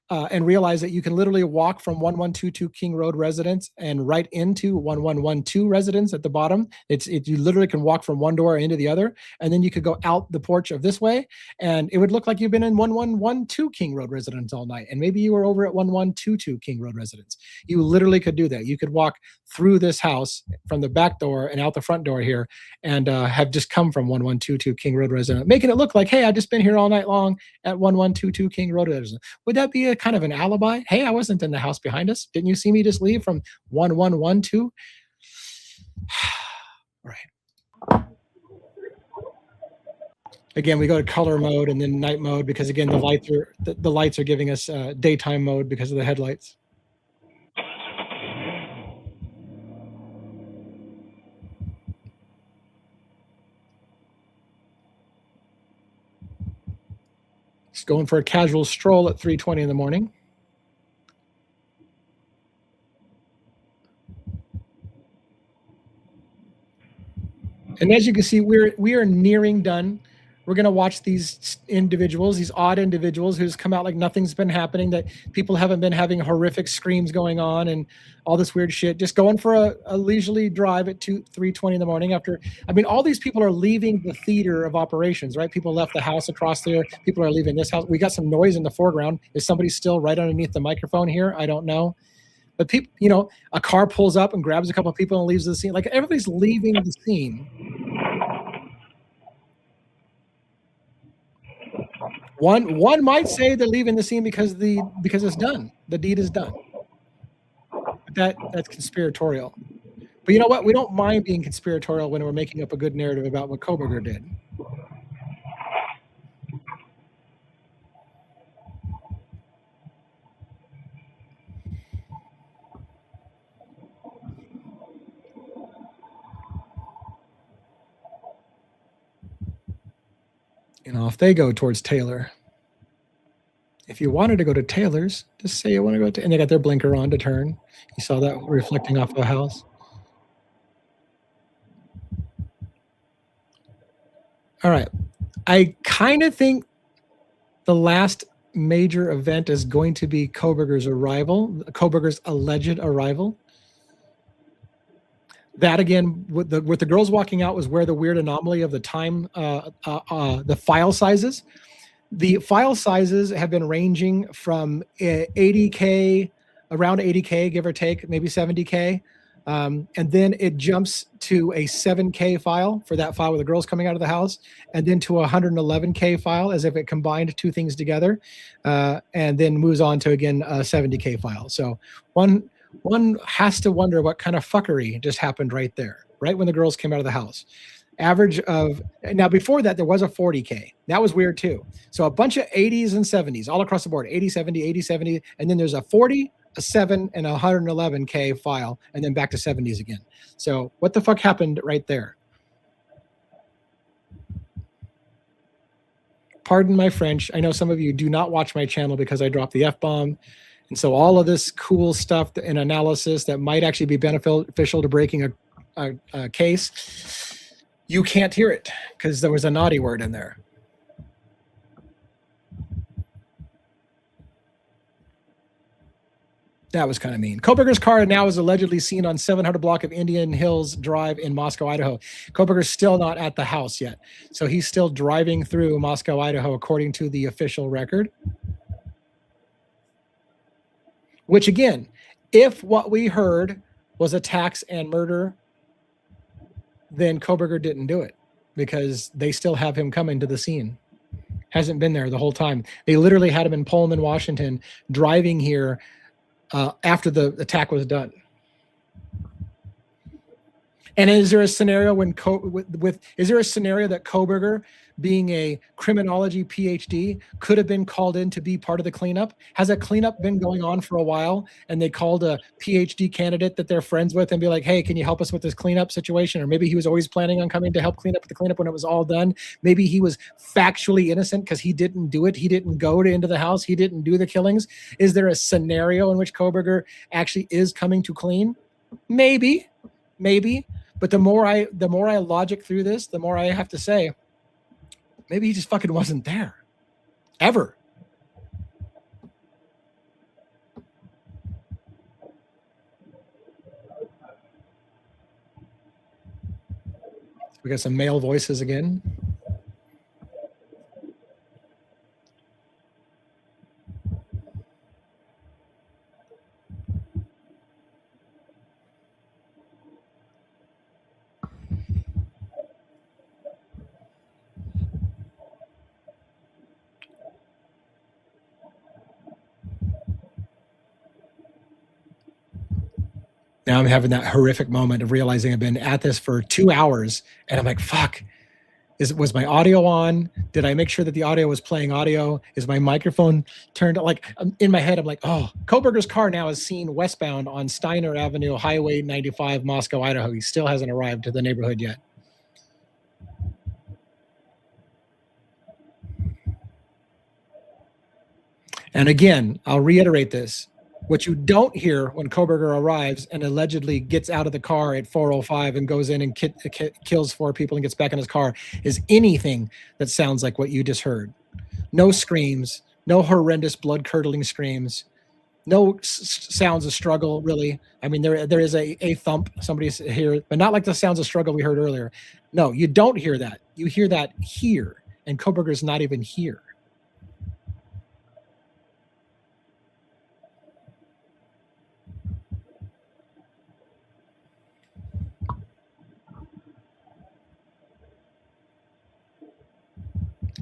and realize that you can literally walk from 1122 King Road residence and right into 1112 residence at the bottom. You literally can walk from one door into the other, and then you could go out the porch of this way, and it would look like you've been in 1112 King Road residence all night, and maybe you were over at 1122 King Road residence. You literally could do that. You could walk through this house from the back door and out the front door here, and have just come from 1122 King Road residence, making it look like, hey, I've just been here all night long at 1122 King Road residence. Would that be a kind of an alibi? Hey, I wasn't in the house behind us. Didn't you see me just leave from 1112? Right. Again, we go to color mode and then night mode because again, the lights are giving us daytime mode because of the headlights. Just going for a casual stroll at 3:20 in the morning. And as you can see, we are nearing done. We're going to watch these individuals, these odd individuals who's come out like nothing's been happening, that people haven't been having horrific screams going on and all this weird shit. Just going for a leisurely drive at 3:20 in the morning after, I mean, all these people are leaving the theater of operations, right? People left the house across there. People are leaving this house. We got some noise in the foreground. Is somebody still right underneath the microphone here? I don't know. But people, you know, a car pulls up and grabs a couple of people and leaves the scene. Like everybody's leaving the scene. One might say they're leaving the scene because it's done. The deed is done. But that's conspiratorial. But you know what? We don't mind being conspiratorial when we're making up a good narrative about what Coberger did. And off they go towards Taylor. If you wanted to go to Taylor's, just say you want to go to, and they got their blinker on to turn. You saw that reflecting off the house. All right. I kind of think the last major event is going to be Kohberger's alleged arrival. That again, with the girls walking out was where the weird anomaly of the time, the file sizes. The file sizes have been ranging from 80K, around 80K, give or take, maybe 70K. And then it jumps to a 7K file for that file with the girls coming out of the house, and then to a 111K file as if it combined two things together, and then moves on to, again, a 70K file. So one has to wonder what kind of fuckery just happened right there, right when the girls came out of the house. Average of, now before that, there was a 40K. That was weird too. So a bunch of 80s and 70s all across the board, 80, 70, 80, 70, and then there's a 40, a 7, and a 111K file, and then back to 70s again. So what the fuck happened right there? Pardon my French. I know some of you do not watch my channel because I dropped the F-bomb. And so all of this cool stuff and analysis that might actually be beneficial to breaking a case, you can't hear it because there was a naughty word in there. That was kind of mean. Coberger's car now is allegedly seen on 700 block of Indian Hills Drive in Moscow, Idaho. Coberger's still not at the house yet. So he's still driving through Moscow, Idaho, according to the official record. Which again, if what we heard was attacks and murder, then Kohberger didn't do it because they still have him coming to the scene. Hasn't been there the whole time. They literally had him in Pullman, Washington, driving here after the attack was done. And is there a scenario when is there a scenario that Kohberger, being a criminology PhD, could have been called in to be part of the cleanup? Has a cleanup been going on for a while and they called a PhD candidate that they're friends with and be like, hey, can you help us with this cleanup situation? Or maybe he was always planning on coming to help clean up the cleanup when it was all done. Maybe he was factually innocent because he didn't do it. He didn't go into the house. He didn't do the killings. Is there a scenario in which Kohberger actually is coming to clean? Maybe. But the more I logic through this, the more I have to say, maybe he just fucking wasn't there. Ever. We got some male voices again. Now I'm having that horrific moment of realizing I've been at this for 2 hours, and I'm like, fuck. Was my audio on? Did I make sure that the audio was playing audio? Is my microphone turned? Like in my head, I'm like, oh, Kohberger's car now is seen westbound on Steiner Avenue, Highway 95, Moscow, Idaho. He still hasn't arrived to the neighborhood yet. And again, I'll reiterate this. What you don't hear when Coberger arrives and allegedly gets out of the car at 4:05 and goes in and kills 4 people and gets back in his car is anything that sounds like what you just heard. No screams, no horrendous blood-curdling screams, no sounds of struggle, really. I mean, there is a thump, somebody's here, but not like the sounds of struggle we heard earlier. No, you don't hear that. You hear that here, and Coberger's not even here.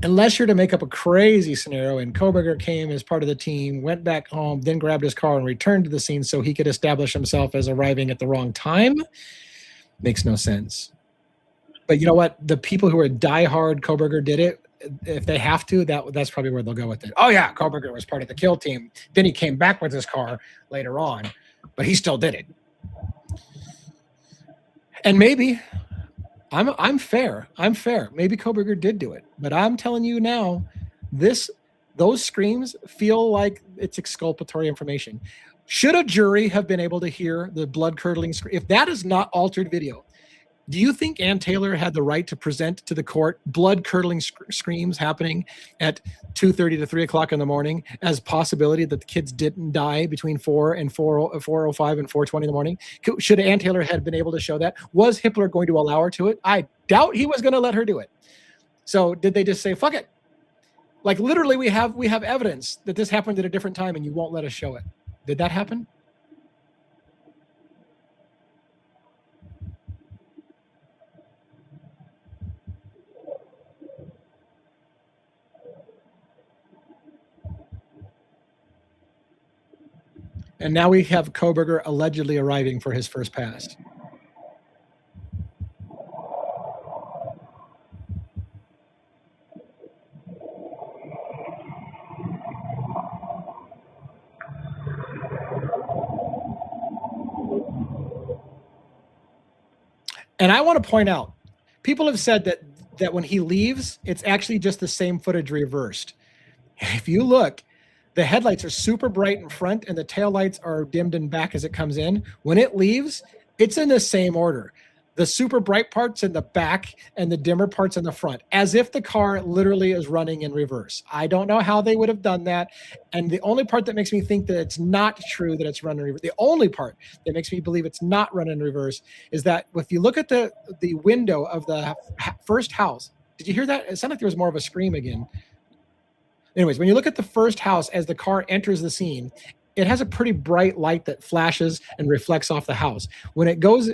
Unless you're to make up a crazy scenario and Coberger came as part of the team, went back home, then grabbed his car and returned to the scene so he could establish himself as arriving at the wrong time, makes no sense. But you know what? The people who are diehard Coberger did it, if they have to, that's probably where they'll go with it. Oh yeah, Coberger was part of the kill team. Then he came back with his car later on, but he still did it. And maybe I'm fair. Maybe Coberger did do it, but I'm telling you now, those screams feel like it's exculpatory information. Should a jury have been able to hear the blood-curdling scream? If that is not altered video, do you think Ann Taylor had the right to present to the court blood-curdling screams happening at 2:30 to 3 o'clock in the morning as possibility that the kids didn't die between 4:05 and 4:20 in the morning? Should Ann Taylor have been able to show that? Was Hitler going to allow her to it? I doubt he was going to let her do it. So did they just say, fuck it? Like literally we have evidence that this happened at a different time and you won't let us show it. Did that happen? And now we have Coberger allegedly arriving for his first pass. And I want to point out, people have said that when he leaves, it's actually just the same footage reversed. If you look, the headlights are super bright in front and the taillights are dimmed in back as it comes in. When it leaves, it's in the same order. The super bright parts in the back and the dimmer parts in the front, as if the car literally is running in reverse. I don't know how they would have done that. And the only part that makes me think that it's not true that it's running in reverse, the only part that makes me believe it's not running in reverse is that if you look at the window of the first house, did you hear that? It sounded like there was more of a scream again. Anyways, when you look at the first house as the car enters the scene, it has a pretty bright light that flashes and reflects off the house. When it goes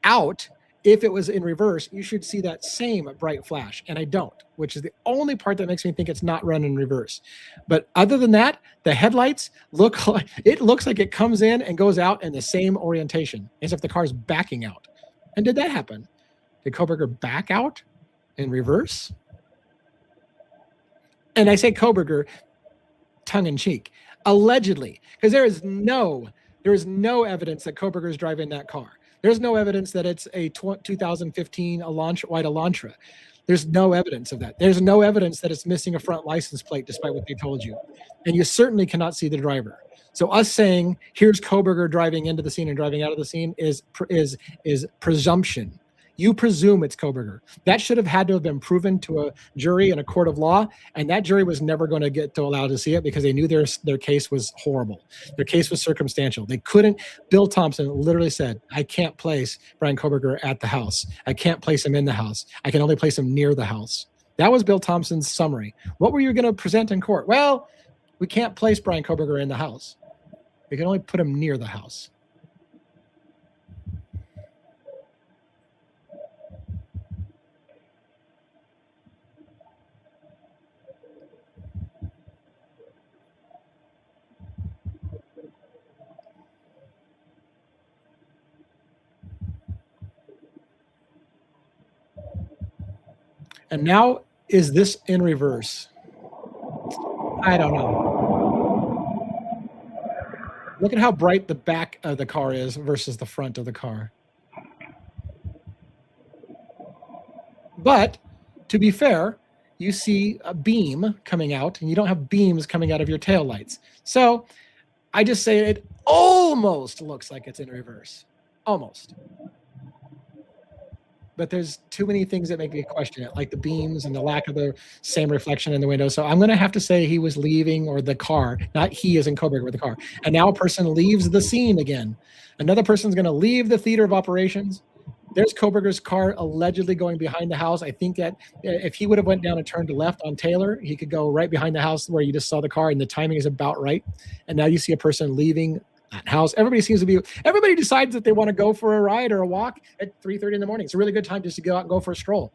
out, if it was in reverse, you should see that same bright flash, and I don't, which is the only part that makes me think it's not running in reverse. But other than that, the headlights looks like it comes in and goes out in the same orientation, as if the car's backing out. And did that happen? Did Coberger back out in reverse? And I say Coberger tongue in cheek, allegedly, because there is no evidence that Coberger is driving that car. There's no evidence that it's a 2015 white Elantra. There's no evidence of that. There's no evidence that it's missing a front license plate, despite what they told you. And you certainly cannot see the driver. So us saying, here's Coberger driving into the scene and driving out of the scene is presumption. You presume it's Coberger. That should have had to have been proven to a jury in a court of law, and that jury was never going to get to allow to see it because they knew their case was horrible. Their case was circumstantial. They couldn't. Bill Thompson literally said, "I can't place Bryan Kohberger at the house. I can't place him in the house. I can only place him near the house." That was Bill Thompson's summary. What were you going to present in court? Well, we can't place Bryan Kohberger in the house. We can only put him near the house. And now, is this in reverse? I don't know. Look at how bright the back of the car is versus the front of the car. But to be fair, you see a beam coming out, and you don't have beams coming out of your taillights. So I just say it almost looks like it's in reverse. Almost. But there's too many things that make me question it, like the beams and the lack of the same reflection in the window. So I'm going to have to say he was leaving, or the car, not he as in Coberger, with the car. And now a person leaves the scene again. Another person's going to leave the theater of operations. There's Coberger's car allegedly going behind the house. I think that if he would have went down and turned left on Taylor, he could go right behind the house where you just saw the car, and the timing is about right. And now you see a person leaving that house. Everybody decides that they want to go for a ride or a walk at 3:30 in the morning. It's a really good time just to go out and go for a stroll.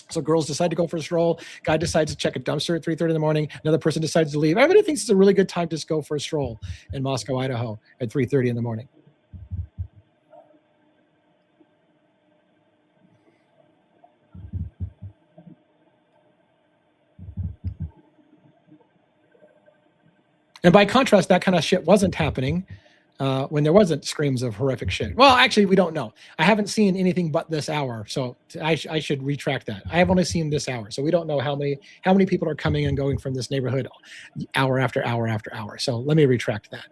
So girls decide to go for a stroll. Guy decides to check a dumpster at 3:30 in the morning. Another person decides to leave. Everybody thinks it's a really good time to just go for a stroll in Moscow, Idaho at 3:30 in the morning. And by contrast, that kind of shit wasn't happening when there wasn't screams of horrific shit. Well, actually, we don't know. I haven't seen anything but this hour, so I should retract that. I have only seen this hour, so we don't know how many people are coming and going from this neighborhood hour after hour after hour. So let me retract that.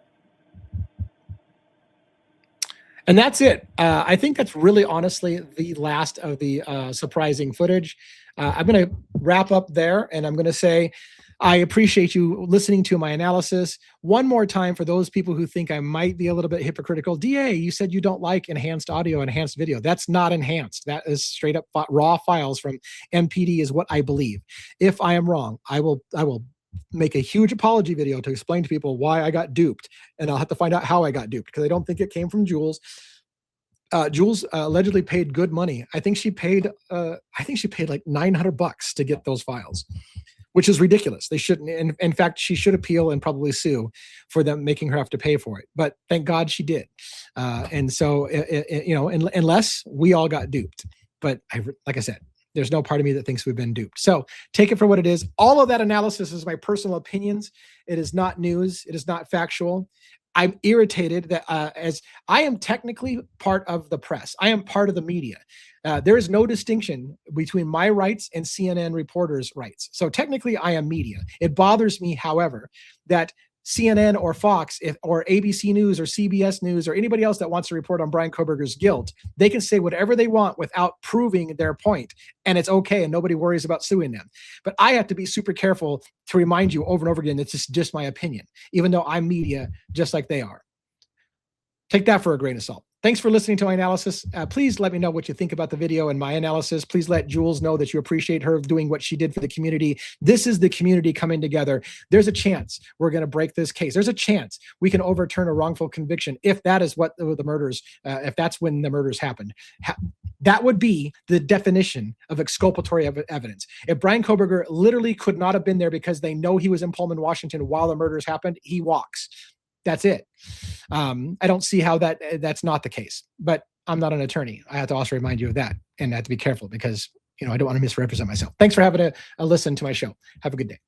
And that's it. I think that's really honestly the last of the surprising footage. I'm going to wrap up there, and I'm going to say, I appreciate you listening to my analysis. One more time for those people who think I might be a little bit hypocritical. DA, you said you don't like enhanced audio, enhanced video. That's not enhanced. That is straight up raw files from MPD is what I believe. If I am wrong, I will make a huge apology video to explain to people why I got duped, and I'll have to find out how I got duped, because I don't think it came from Julez. Julez allegedly paid good money. I think she paid like $900 to get those files, which is ridiculous. They shouldn't. In fact, she should appeal and probably sue for them making her have to pay for it. But thank God she did. And so, unless we all got duped. But like I said, there's no part of me that thinks we've been duped. So take it for what it is. All of that analysis is my personal opinions. It is not news. It is not factual. I'm irritated that as I am technically part of the press, I am part of the media. There is no distinction between my rights and CNN reporters' rights. So technically, I am media. It bothers me, however, that CNN or Fox or ABC News or CBS News or anybody else that wants to report on Bryan Kohberger's guilt, they can say whatever they want without proving their point, and it's okay, and nobody worries about suing them. But I have to be super careful to remind you over and over again that it's just my opinion, even though I'm media just like they are. Take that for a grain of salt. Thanks for listening to my analysis. Please let me know what you think about the video and my analysis. Please let Julez know that you appreciate her doing what she did for the community. This is the community coming together. There's a chance we're going to break this case. There's a chance we can overturn a wrongful conviction if that is what the murders, if that's when the murders happened. That would be the definition of exculpatory evidence. If Bryan Kohberger literally could not have been there because they know he was in Pullman, Washington while the murders happened, he walks. That's it. I don't see how that's not the case, but I'm not an attorney. I have to also remind you of that, and I have to be careful because, I don't want to misrepresent myself. Thanks for having a listen to my show. Have a good day.